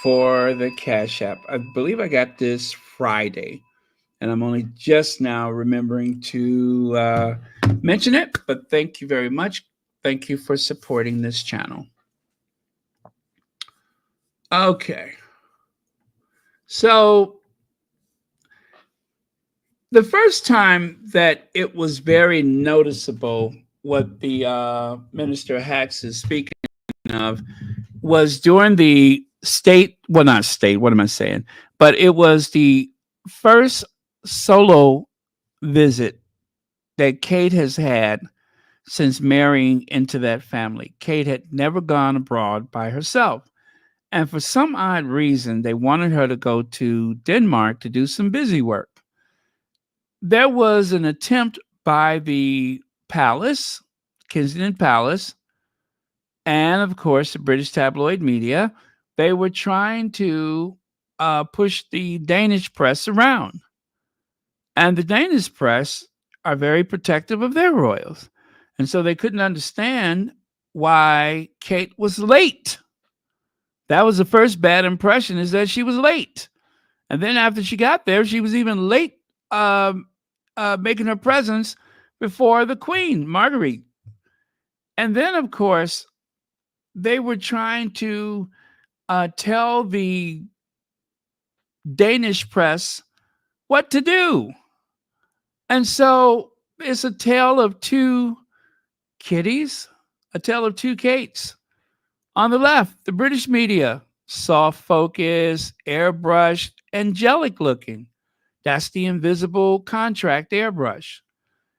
for the Cash App. I believe I got this Friday, and I'm only just now remembering to mention it, but thank you very much. Thank you for supporting this channel. Okay. So the first time that it was very noticeable what the Minister Hacks is speaking of was during the not state, what am I saying? But it was the first solo visit that Kate has had since marrying into that family. Kate had never gone abroad by herself. And for some odd reason, they wanted her to go to Denmark to do some busy work. There was an attempt by the palace, Kensington Palace, and of course the British tabloid media. They were trying to push the Danish press around. And the Danish press are very protective of their royals. And so they couldn't understand why Kate was late. That was the first bad impression, is that she was late. And then after she got there, she was even late making her presence before the Queen, Marguerite. And then, of course, they were trying to tell the Danish press what to do. And so it's a tale of two kitties, a tale of two Kates. On the left, the British media, soft focus, airbrushed, angelic looking. That's the invisible contract airbrush.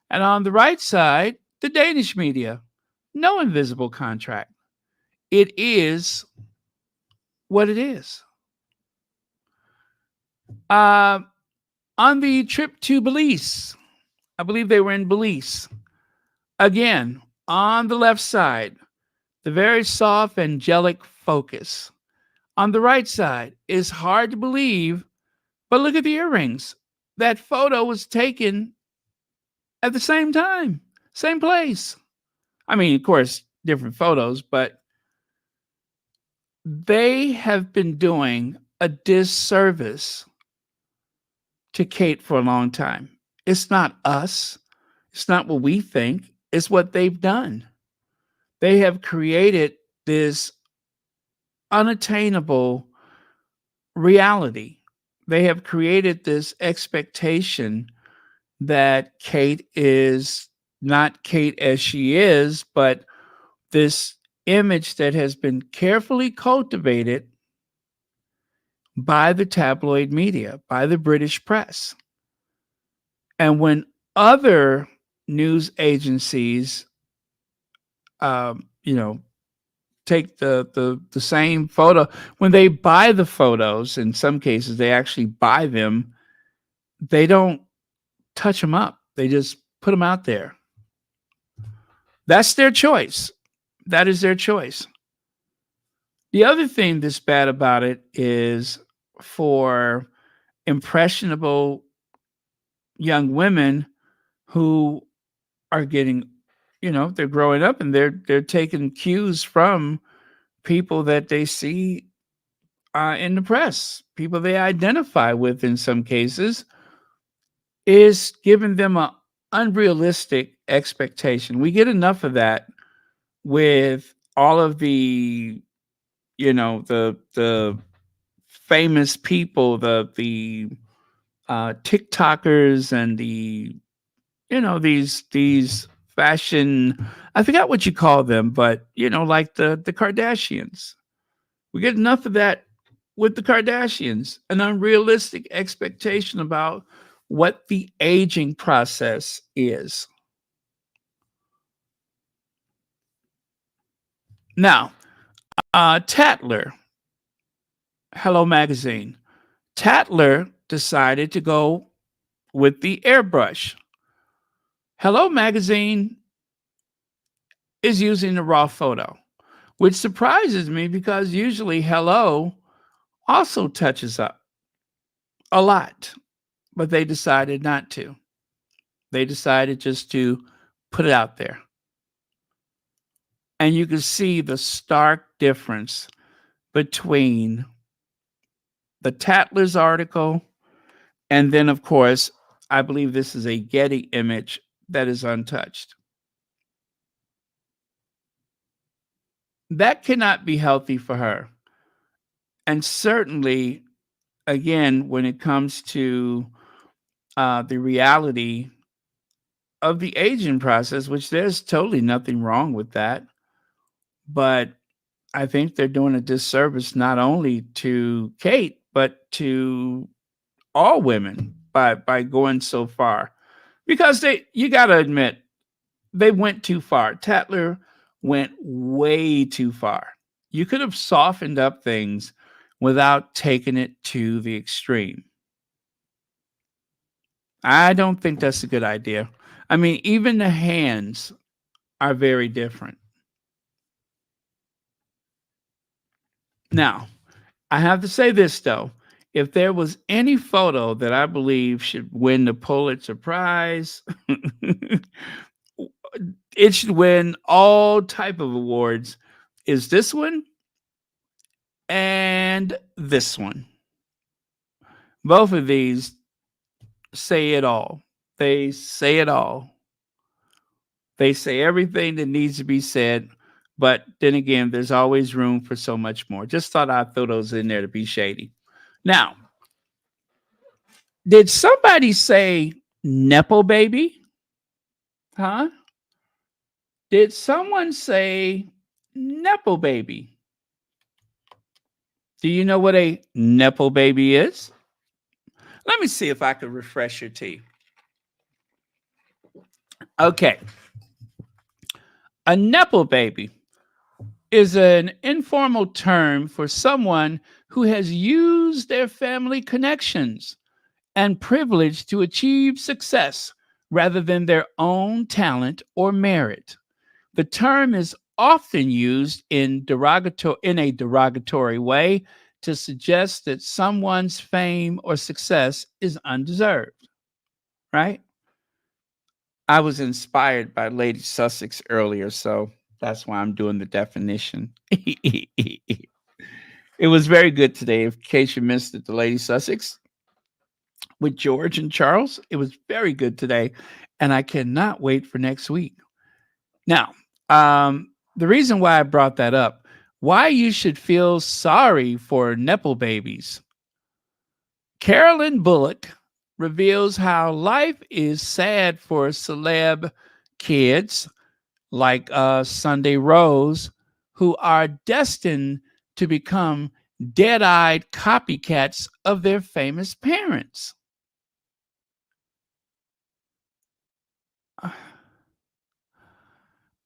And on the right side, the Danish media, no invisible contract. It is what it is. On the trip to Belize, I believe they were in Belize. Again, on the left side, the very soft, angelic focus. On the right side, it's hard to believe, but look at the earrings. That photo was taken at the same time, same place. I mean, of course, different photos, but they have been doing a disservice to Kate for a long time. It's not us. It's not what we think. It's what they've done. They have created this unattainable reality. They have created this expectation that Kate is not Kate as she is, but this image that has been carefully cultivated by the tabloid media, by the British press. And when other news agencies, you know, take the same photo, when they buy the photos, in some cases they actually buy them, they don't touch them up. They just put them out there. That's their choice. That is their choice. The other thing that's bad about it is for impressionable young women who are getting, they're growing up and they're taking cues from people that they see in the press, people they identify with in some cases, is giving them an unrealistic expectation. We get enough of that with all of the, the famous people, the TikTokers and the, these fashion, I forgot what you call them, but like the Kardashians. We get enough of that with the Kardashians, an unrealistic expectation about what the aging process is. Now, Tatler, Hello Magazine. Tatler decided to go with the airbrush. Hello Magazine is using the raw photo, which surprises me because usually Hello also touches up a lot, but they decided not to. They decided just to put it out there. And you can see the stark difference between the Tatler's article and then, of course, I believe this is a Getty image that is untouched. That cannot be healthy for her. And certainly, again, when it comes to the reality of the aging process, which there's totally nothing wrong with that. But I think they're doing a disservice not only to Kate, but to all women by going so far. Because you got to admit, they went too far. Tatler went way too far. You could have softened up things without taking it to the extreme. I don't think that's a good idea. I mean, even the hands are very different. Now, I have to say this though. If there was any photo that I believe should win the Pulitzer Prize, it should win all type of awards. Is this one and this one. Both of these say it all. They say it all. They say everything that needs to be said. But then again, there's always room for so much more. Just thought I'd throw those in there to be shady. Now, did somebody say Nepo baby? Huh? Did someone say Nepo baby? Do you know what a Nepo baby is? Let me see if I can refresh your tea. Okay. A Nepo baby is an informal term for someone who has used their family connections and privilege to achieve success rather than their own talent or merit. The term is often used in a derogatory way to suggest that someone's fame or success is undeserved, right? I was inspired by Lady Sussex earlier, so that's why I'm doing the definition. It was very good today. In case you missed it, the Lady Sussex with George and Charles. It was very good today, and I cannot wait for next week. Now, the reason why I brought that up, why you should feel sorry for Nepo babies. Carolyn Bullock reveals how life is sad for celeb kids like Sunday Rose, who are destined to become dead-eyed copycats of their famous parents.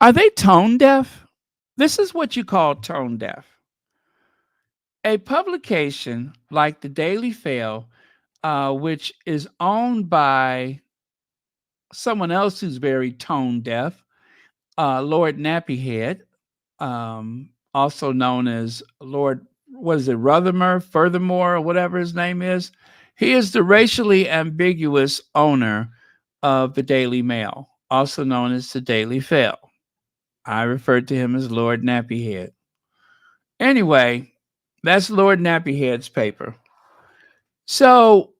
Are they tone deaf? This is what you call tone deaf. A publication like the Daily Fail, which is owned by someone else who's very tone deaf, Lord Nappyhead, also known as Lord, what is it, Ruthermore, Furthermore, or whatever his name is. He is the racially ambiguous owner of the Daily Mail, also known as the Daily Fail. I referred to him as Lord Nappyhead. Anyway, that's Lord Nappyhead's paper. So,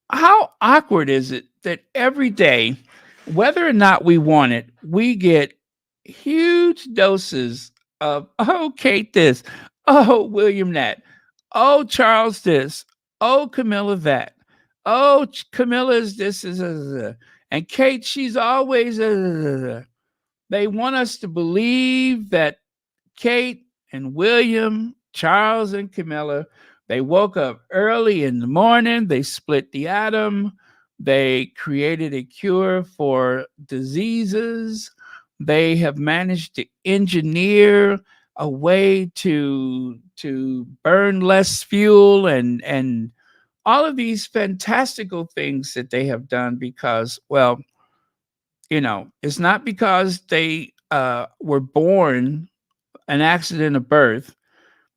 how awkward is it that every day, whether or not we want it, we get huge doses of, oh, Kate this, oh, William that, oh, Charles this, oh, Camilla that, oh, Camilla is this, and Kate, she's always, they want us to believe that Kate and William, Charles and Camilla, they woke up early in the morning, they split the atom, they created a cure for diseases, they have managed to engineer a way to burn less fuel and all of these fantastical things that they have done because, well, it's not because they were born an accident of birth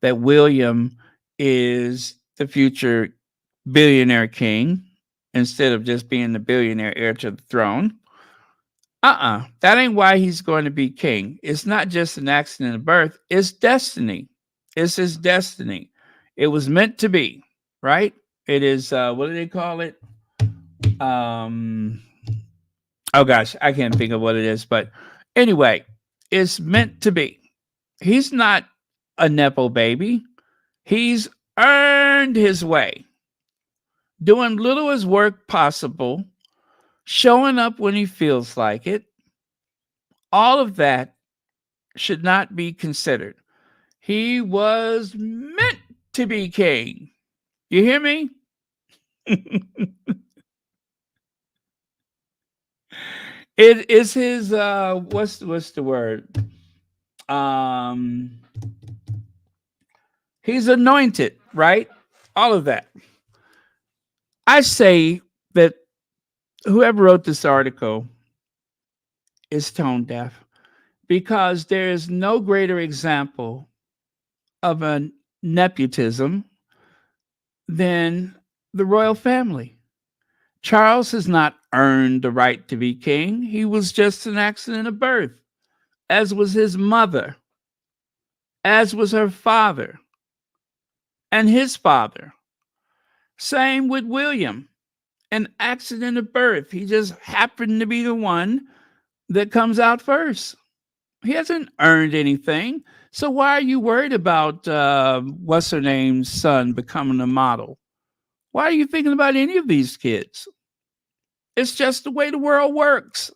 that William is the future billionaire king instead of just being the billionaire heir to the throne. That ain't why he's going to be king. It's not just an accident of birth, it's destiny. It's his destiny. It was meant to be, right? It is what do they call it? Oh gosh, I can't think of what it is, but anyway, it's meant to be. He's not a Nepo baby. He's earned his way, doing little as work possible, showing up when he feels like it. All of that should not be considered. He was meant to be king. You hear me? It is his what's the word? Um he's anointed, right? All of that. I say that whoever wrote this article is tone deaf because there is no greater example of a nepotism than the royal family. Charles has not earned the right to be king. He was just an accident of birth, as was his mother, as was her father and his father. Same with William, an accident of birth. He just happened to be the one that comes out first. He hasn't earned anything. So why are you worried about what's her name's son becoming a model? Why are you thinking about any of these kids? It's just the way the world works.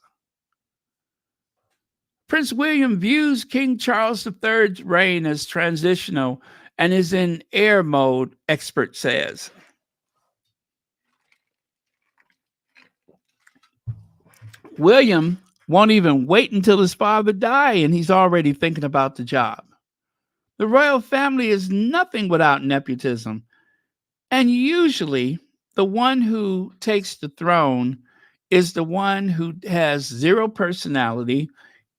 Prince William views King Charles III's reign as transitional and is in heir mode, expert says. William won't even wait until his father dies, and he's already thinking about the job. The royal family is nothing without nepotism, and usually the one who takes the throne is the one who has zero personality,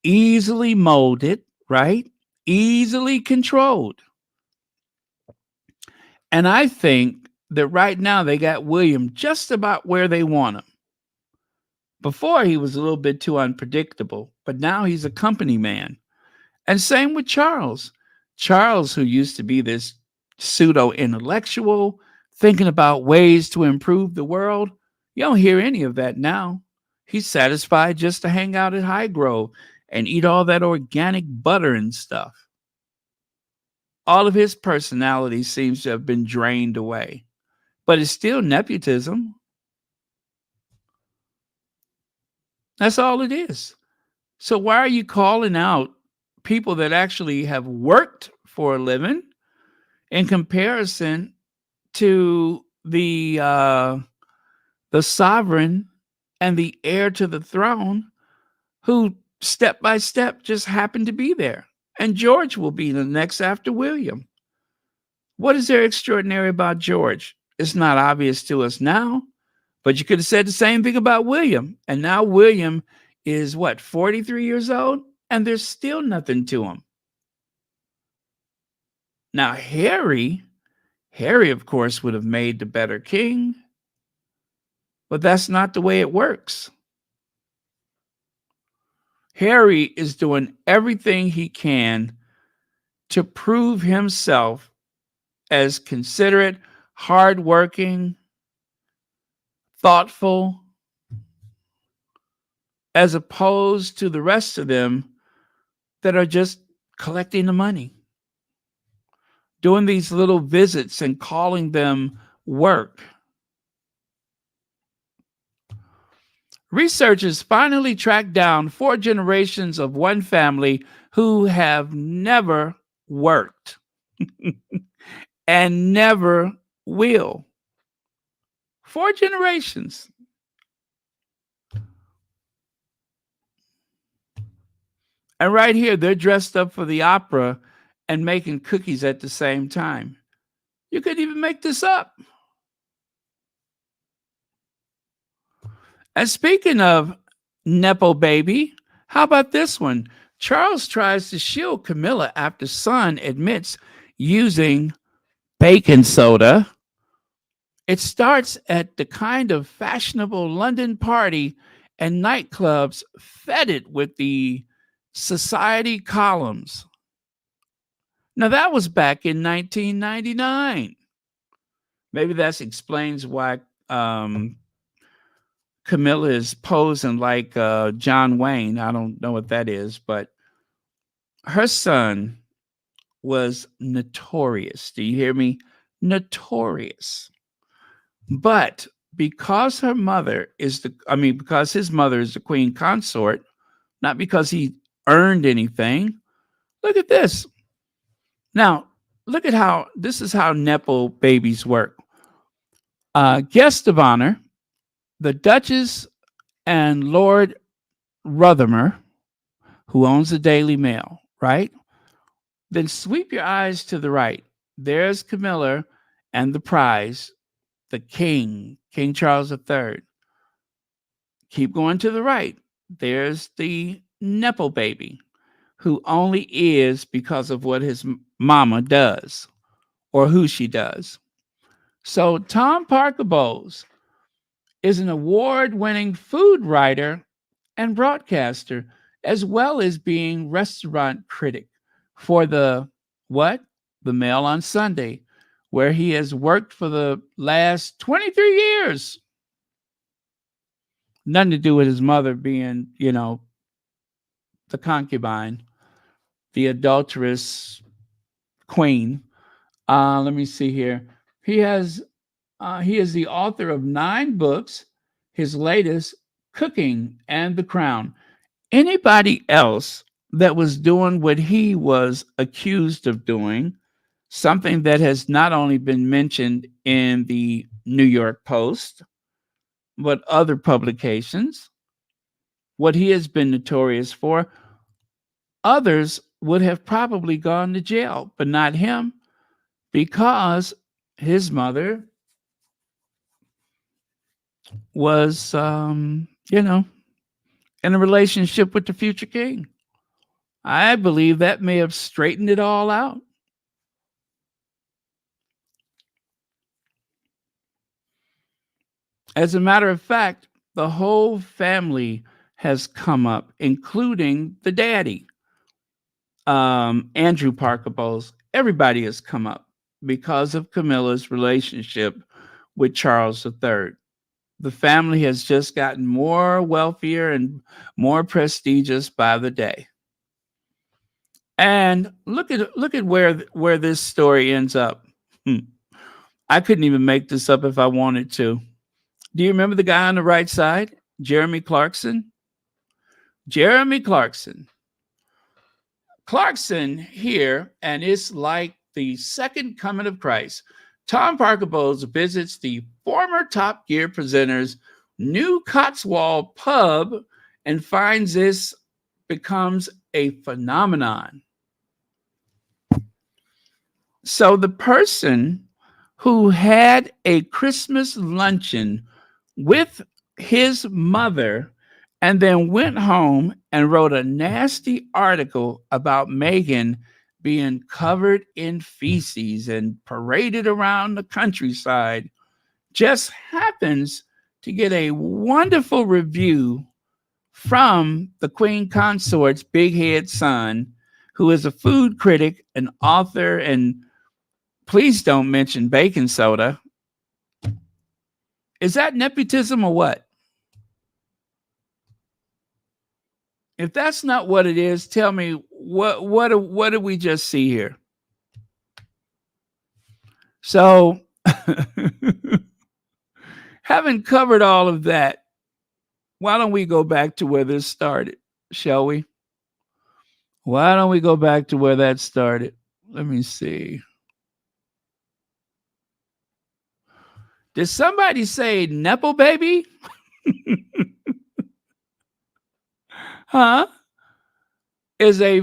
easily molded, right? Easily controlled. And I think that right now they got William just about where they want him. Before he was a little bit too unpredictable, but now he's a company man. And same with Charles. Charles, who used to be this pseudo intellectual, thinking about ways to improve the world, you don't hear any of that now. He's satisfied just to hang out at Highgrove and eat all that organic butter and stuff. All of his personality seems to have been drained away, but it's still nepotism. That's all it is. So why are you calling out people that actually have worked for a living in comparison to the sovereign and the heir to the throne who step by step just happened to be there? And George will be the next after William. What is there extraordinary about George? It's not obvious to us now, but you could have said the same thing about William. And now William is what, 43 years old? And there's still nothing to him. Now, Harry, of course, would have made the better king, but that's not the way it works. Harry is doing everything he can to prove himself as considerate, hardworking, thoughtful, as opposed to the rest of them that are just collecting the money, doing these little visits and calling them work. Researchers finally tracked down 4 generations of one family who have never worked and never will. 4 generations. And right here, they're dressed up for the opera and making cookies at the same time. You could even make this up. And speaking of Nepo baby, how about this one? Charles tries to shield Camilla after son admits using baking soda. It starts at the kind of fashionable London party and nightclubs fetid with the society columns. Now, that was back in 1999. Maybe that explains why Camilla is posing like John Wayne. I don't know what that is, but her son was notorious. Do you hear me? Notorious. But because her mother is because his mother is the queen consort, not because he earned anything. Look at this. Now, look at how this is how Nepo babies work. Guest of honor, the Duchess and Lord Rothermer, who owns the Daily Mail, right? Then sweep your eyes to the right. There's Camilla and the prize, the king, King Charles III. Keep going to the right. There's the Nepo baby, who only is because of what his mama does or who she does. So Tom Parker Bowles is an award-winning food writer and broadcaster, as well as being restaurant critic for the what? The Mail on Sunday, where he has worked for the last 23 years. Nothing to do with his mother being, the concubine, the adulterous queen. Let me see here. He has he is the author of 9 books. His latest, Cooking and the Crown. Anybody else that was doing what he was accused of doing, something that has not only been mentioned in the New York Post, but other publications, what he has been notorious for, others would have probably gone to jail, but not him, because his mother was, in a relationship with the future king. I believe that may have straightened it all out. As a matter of fact, the whole family has come up, including the daddy, Andrew Parker Bowles. Everybody has come up because of Camilla's relationship with Charles III. The family has just gotten more wealthier and more prestigious by the day. And look at where this story ends up. I couldn't even make this up if I wanted to. Do you remember the guy on the right side? Jeremy Clarkson? Jeremy Clarkson. Clarkson here, and it's like the second coming of Christ. Tom Parker Bowles visits the former Top Gear presenter's new Cotswold pub and finds this becomes a phenomenon. So the person who had a Christmas luncheon with his mother and then went home and wrote a nasty article about Meghan being covered in feces and paraded around the countryside just happens to get a wonderful review from the Queen Consort's big head son, who is a food critic, an author, and please don't mention baking soda. Is that nepotism or what? If that's not what it is, tell me what did we just see here? So, having covered all of that, why don't we go back to where this started, shall we? Why don't we go back to where that started? Let me see. Did somebody say Nepo baby? Huh? Is a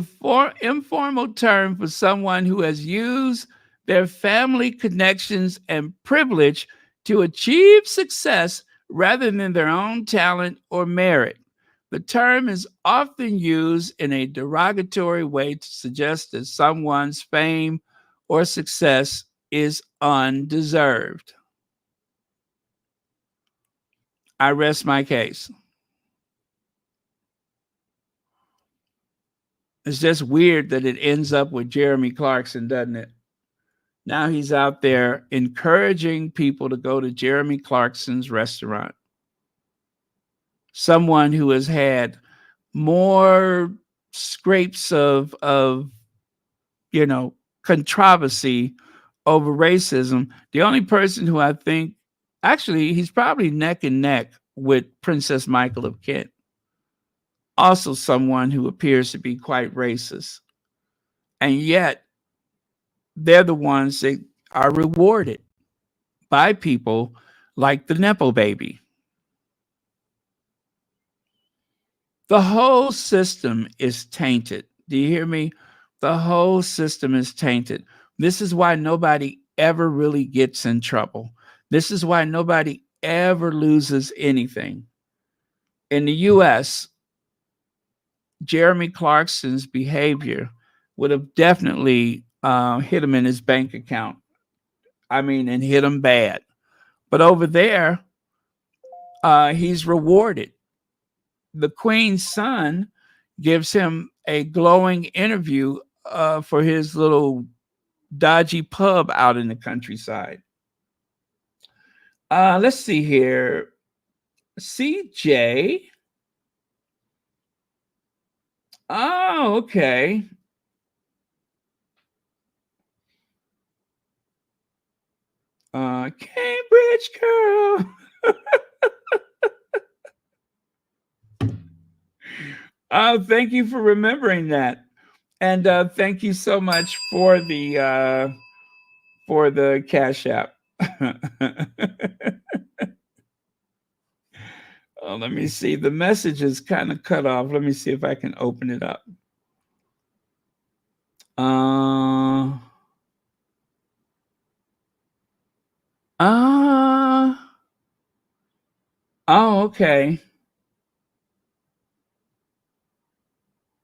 informal term for someone who has used their family connections and privilege to achieve success rather than their own talent or merit. The term is often used in a derogatory way to suggest that someone's fame or success is undeserved. I rest my case. It's just weird that it ends up with Jeremy Clarkson, doesn't it? Now he's out there encouraging people to go to Jeremy Clarkson's restaurant. Someone who has had more scrapes of controversy over racism. The only person who I think, actually, he's probably neck and neck with Princess Michael of Kent. Also someone who appears to be quite racist. And yet, they're the ones that are rewarded by people like the Nepo baby. The whole system is tainted. Do you hear me? The whole system is tainted. This is why nobody ever really gets in trouble. This is why nobody ever loses anything. In the U.S., Jeremy Clarkson's behavior would have definitely hit him in his bank account. I mean, and hit him bad. But over there, he's rewarded. The Queen's son gives him a glowing interview for his little dodgy pub out in the countryside. Let's see here. CJ. Oh, okay. Cambridge girl. Thank you for remembering that, and thank you so much for the Cash App. Oh, let me see. The message is kind of cut off. Let me see if I can open it up. Uh, uh, oh, okay.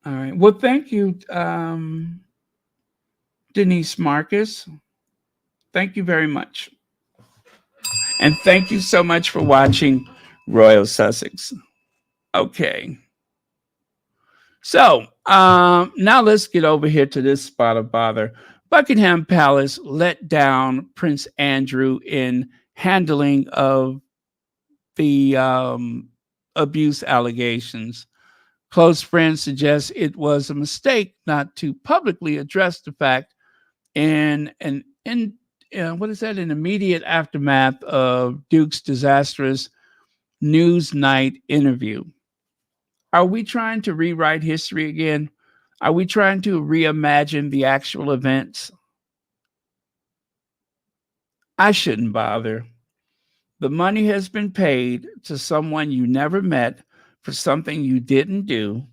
All right. Well, thank you, Denise Marcus. Thank you very much. And thank you so much for watching Royal Sussex. Okay. So now let's get over here to this spot of bother. Buckingham Palace let down Prince Andrew in handling of the abuse allegations. Close friends suggest it was a mistake not to publicly address the fact in what is that? An immediate aftermath of Duke's disastrous Newsnight interview. Are we trying to rewrite history again? Are we trying to reimagine the actual events? I shouldn't bother. The money has been paid to someone you never met for something you didn't do.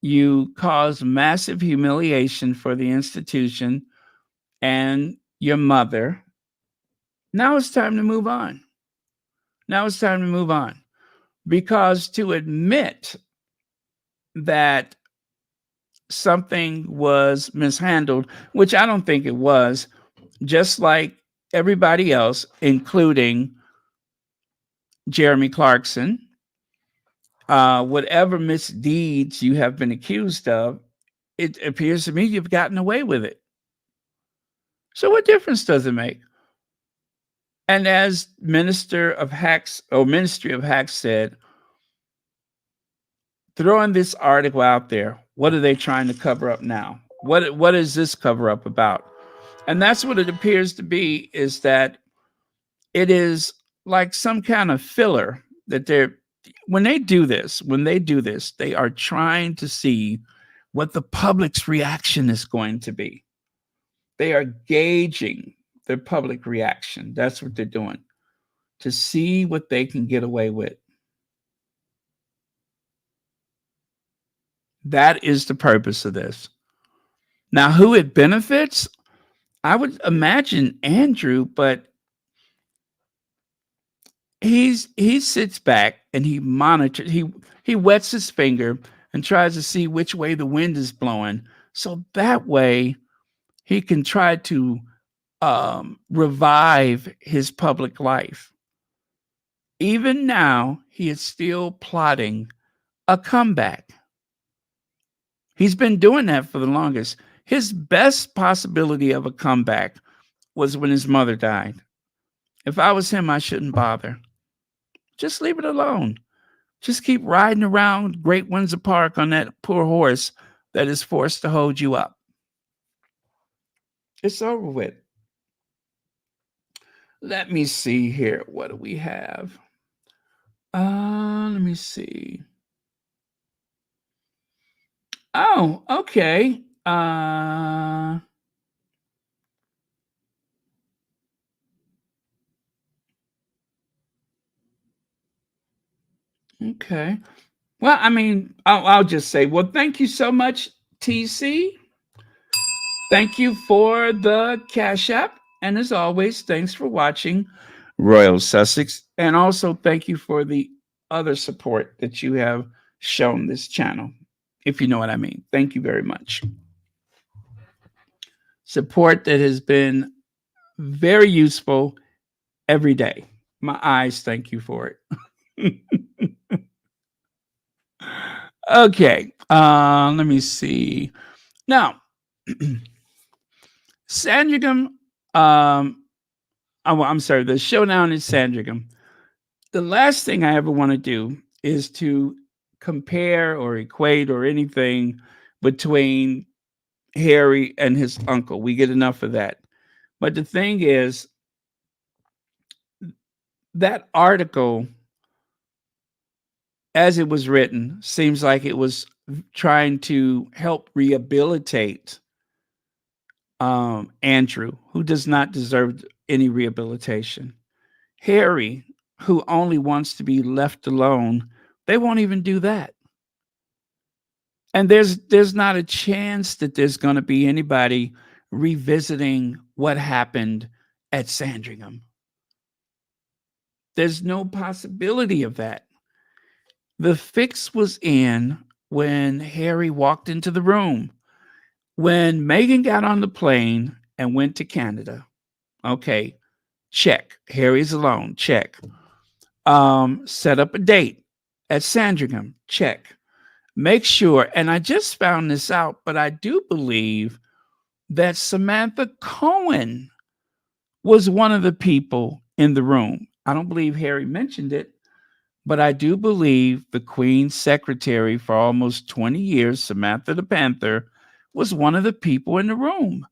You caused massive humiliation for the institution and your mother. Now it's time to move on. Now it's time to move on. Because to admit that something was mishandled, which I don't think it was, just like everybody else, including Jeremy Clarkson, whatever misdeeds you have been accused of, it appears to me you've gotten away with it. So what difference does it make? And as Ministry of Hacks said, throwing this article out there, what are they trying to cover up now? What is this cover up about? And that's what it appears to be, is that it is like some kind of filler that when they do this, they are trying to see what the public's reaction is going to be. They are gauging their public reaction. That's what they're doing, to see what they can get away with. That is the purpose of this. Now, who it benefits, I would imagine Andrew, but he sits back and he monitors, he wets his finger and tries to see which way the wind is blowing. So that way he can try to revive his public life. Even now, he is still plotting a comeback. He's been doing that for the longest. His best possibility of a comeback was when his mother died. If I was him, I shouldn't bother. Just leave it alone. Just keep riding around Great Windsor Park on that poor horse that is forced to hold you up. It's over with. Let me see here. What do we have? Let me see. Oh, okay. Okay. Well, I mean, I'll just say, well, thank you so much, TC. Thank you for the Cash App. And as always, thanks for watching Royal Sussex. And also thank you for the other support that you have shown this channel, if you know what I mean. Thank you very much. Support that has been very useful every day. My eyes thank you for it. Okay. Let me see. Now, Sandringham. I'm sorry. The showdown in Sandringham. The last thing I ever want to do is to compare or equate or anything between Harry and his uncle. We get enough of that. But the thing is, that article, as it was written, seems like it was trying to help rehabilitate Andrew, who does not deserve any rehabilitation. Harry, who only wants to be left alone, they won't even do that. And there's not a chance that there's going to be anybody revisiting what happened at Sandringham. There's no possibility of that. The fix was in when Harry walked into the room. When Meghan got on the plane and went to Canada. Okay, check. Harry's alone. Check. Set up a date at Sandringham. Check. Make sure, and I just found this out, but I do believe that Samantha Cohen was one of the people in the room. I don't believe Harry mentioned it, but I do believe the Queen's secretary for almost 20 years, Samantha the Panther, was one of the people in the room.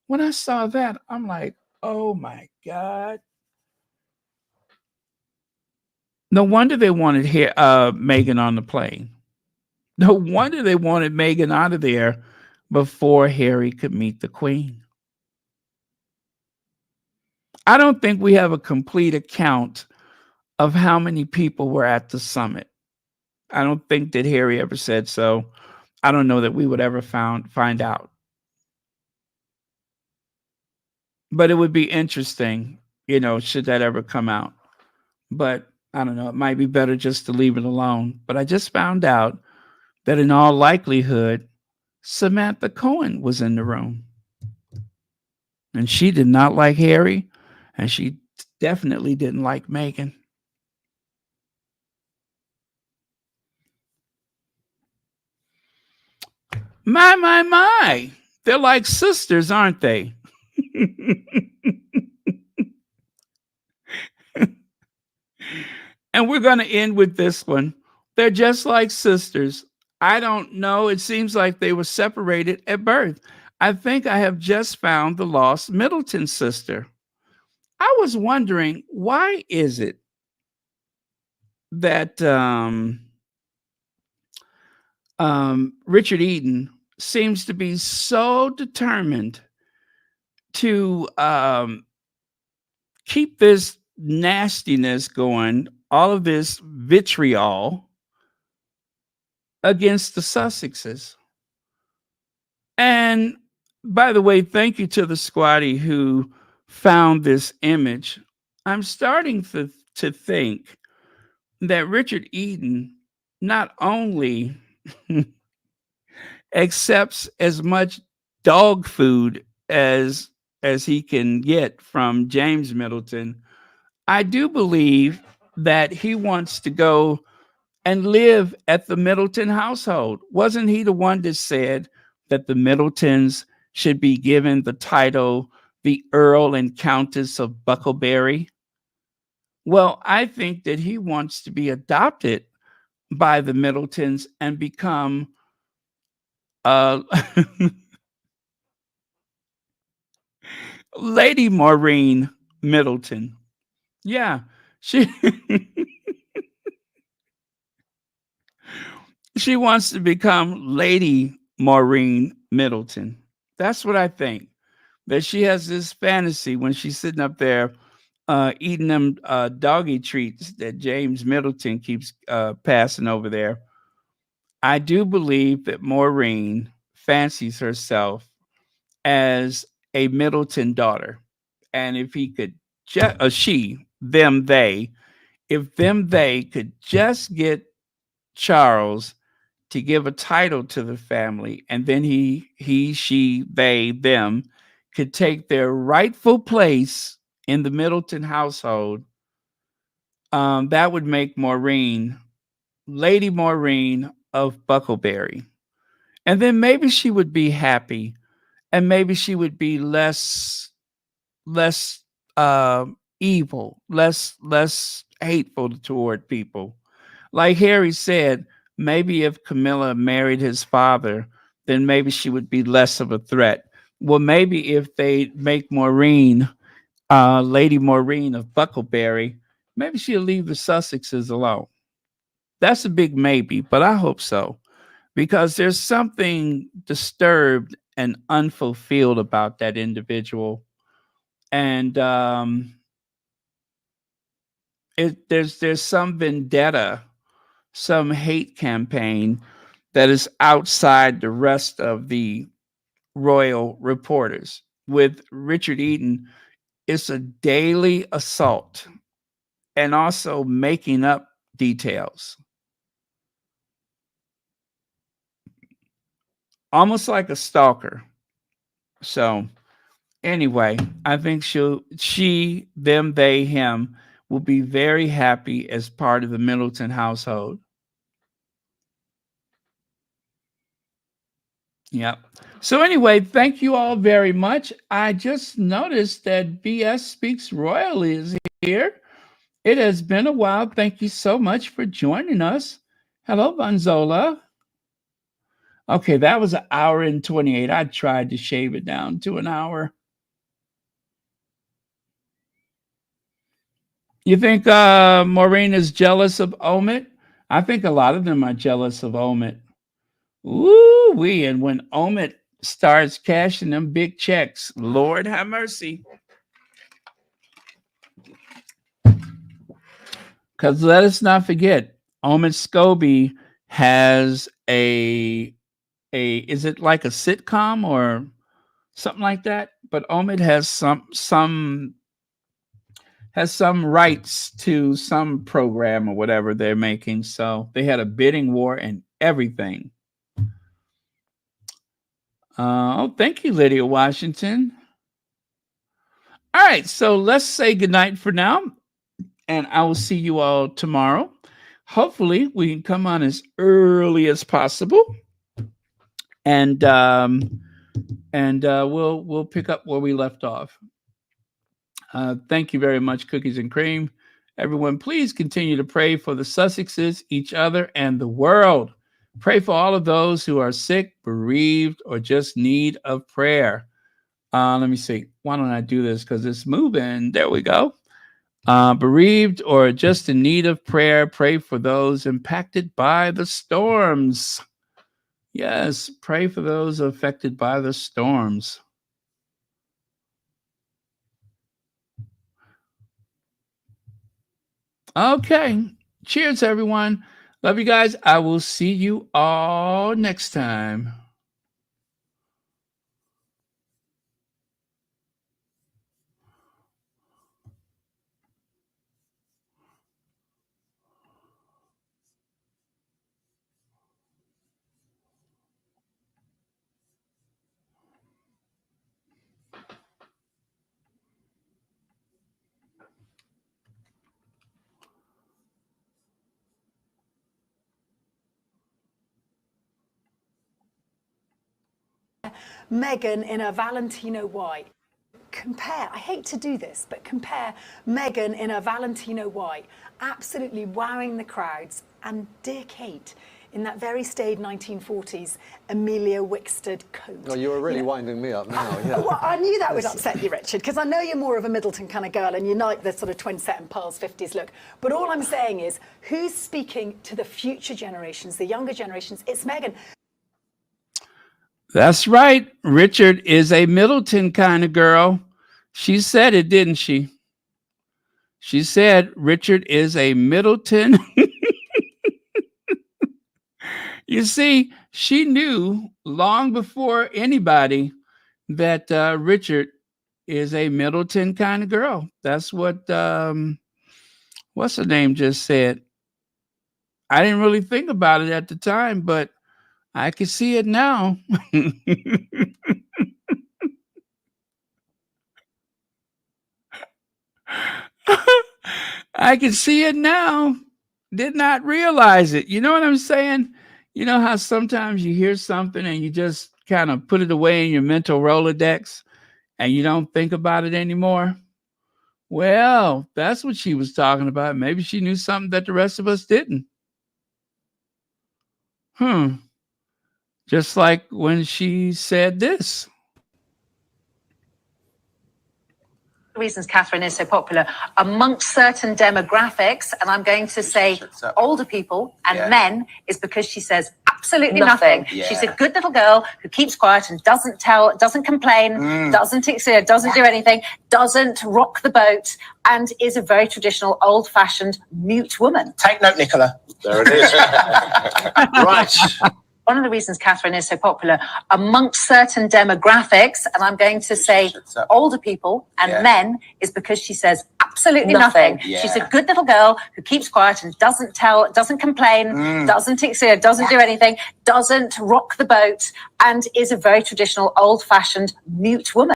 When I saw that, I'm like, oh my God. No wonder they wanted Meghan on the plane. No wonder they wanted Meghan out of there before Harry could meet the Queen. I don't think we have a complete account of how many people were at the summit. I don't think that Harry ever said so. I don't know that we would ever find out. But it would be interesting, should that ever come out. But I don't know. It might be better just to leave it alone. But I just found out that in all likelihood, Samantha Cohen was in the room. And she did not like Harry, and she definitely didn't like Meghan. My. They're like sisters, aren't they? And we're going to end with this one. They're just like sisters. I don't know. It seems like they were separated at birth. I think I have just found the lost Middleton sister. I was wondering, why is it that Richard Eden seems to be so determined to keep this nastiness going, all of this vitriol against the Sussexes. And by the way, thank you to the squatty who found this image. I'm starting to think that Richard Eden not only accepts as much dog food as he can get from James Middleton, I do believe that he wants to go and live at the Middleton household. Wasn't he the one that said that the Middletons should be given the title the Earl and Countess of Bucklebury? Well, I think that he wants to be adopted by the Middletons and become uh, Lady Maureen Middleton. Yeah, she she wants to become Lady Maureen Middleton. That's what I think. That she has this fantasy when she's sitting up there eating them doggy treats that James Middleton keeps passing over there. I do believe that Maureen fancies herself as a Middleton daughter. And if he could she, them, they, if they could just get Charles to give a title to the family, and then she, they, them could take their rightful place in the Middleton household, that would make Maureen, Lady Maureen, of Buckleberry. And then maybe she would be happy, and maybe she would be less evil, less hateful toward people. Like Harry said, maybe if Camilla married his father, then maybe she would be less of a threat. Well, maybe if they make Maureen, Lady Maureen of Buckleberry, maybe she'll leave the Sussexes alone. That's a big maybe, but I hope so, because there's something disturbed and unfulfilled about that individual. And there's some vendetta, some hate campaign that is outside the rest of the royal reporters. With Richard Eden, it's a daily assault and also making up details, almost like a stalker. So anyway, I think she, them, they, him will be very happy as part of the Middleton household. Yep. So anyway, thank you all very much. I just noticed that BS Speaks Royal is here. It has been a while. Thank you so much for joining us. Hello, Vanzola. Okay, that was an hour and 28. I tried to shave it down to an hour. You think Maureen is jealous of Omid? I think a lot of them are jealous of Omid. Ooh, and when Omid starts cashing them big checks, Lord have mercy. Because let us not forget, Omid Scobie has a is it like a sitcom or something like that? But Omid has some rights to some program or whatever they're making. So they had a bidding war and everything. Oh, thank you, Lydia Washington. All right, so let's say goodnight for now, and I will see you all tomorrow. Hopefully, we can come on as early as possible, and we'll pick up where we left off. Thank you very much, Cookies and Cream. Everyone, please continue to pray for the Sussexes, each other, and the world. Pray for all of those who are sick, bereaved, or just need of prayer. Let me see. Why don't I do this? Because it's moving. There we go. Bereaved or just in need of prayer, pray for those impacted by the storms. Yes, pray for those affected by the storms. Okay. Cheers, everyone. Love you guys. I will see you all next time. Meghan in a Valentino white. Compare, I hate to do this, but compare Meghan in a Valentino white, absolutely wowing the crowds, and dear Kate in that very staid 1940s Amelia Wickstead coat. Oh, you're really winding me up now. Yeah. Well, I knew that would upset you, Richard, because I know you're more of a Middleton kind of girl and you like the sort of twin set and pearls 50s look. But all I'm saying is, who's speaking to the future generations, the younger generations? It's Meghan. That's right. Richard is a Middleton kind of girl. She said it, didn't she? She said Richard is a Middleton. You see, she knew long before anybody that Richard is a Middleton kind of girl. That's what what's her name just said. I didn't really think about it at the time, but I can see it now. I can see it now. Did not realize it. You know what I'm saying? You know how sometimes you hear something and you just kind of put it away in your mental Rolodex and you don't think about it anymore? Well, that's what she was talking about. Maybe she knew something that the rest of us didn't. Just like when she said this. Reasons Catherine is so popular amongst certain demographics, and I'm going to say older people and men, is because she says absolutely nothing. She's a good little girl who keeps quiet and doesn't complain, doesn't do anything, doesn't rock the boat, and is a very traditional, old-fashioned, mute woman. Take note, Nicola. There it is. Right. One of the reasons Catherine is so popular amongst certain demographics, and I'm going to say older people and men, is because she says absolutely nothing. She's a good little girl who keeps quiet and doesn't complain, doesn't do anything, doesn't rock the boat, and is a very traditional, old-fashioned, mute woman.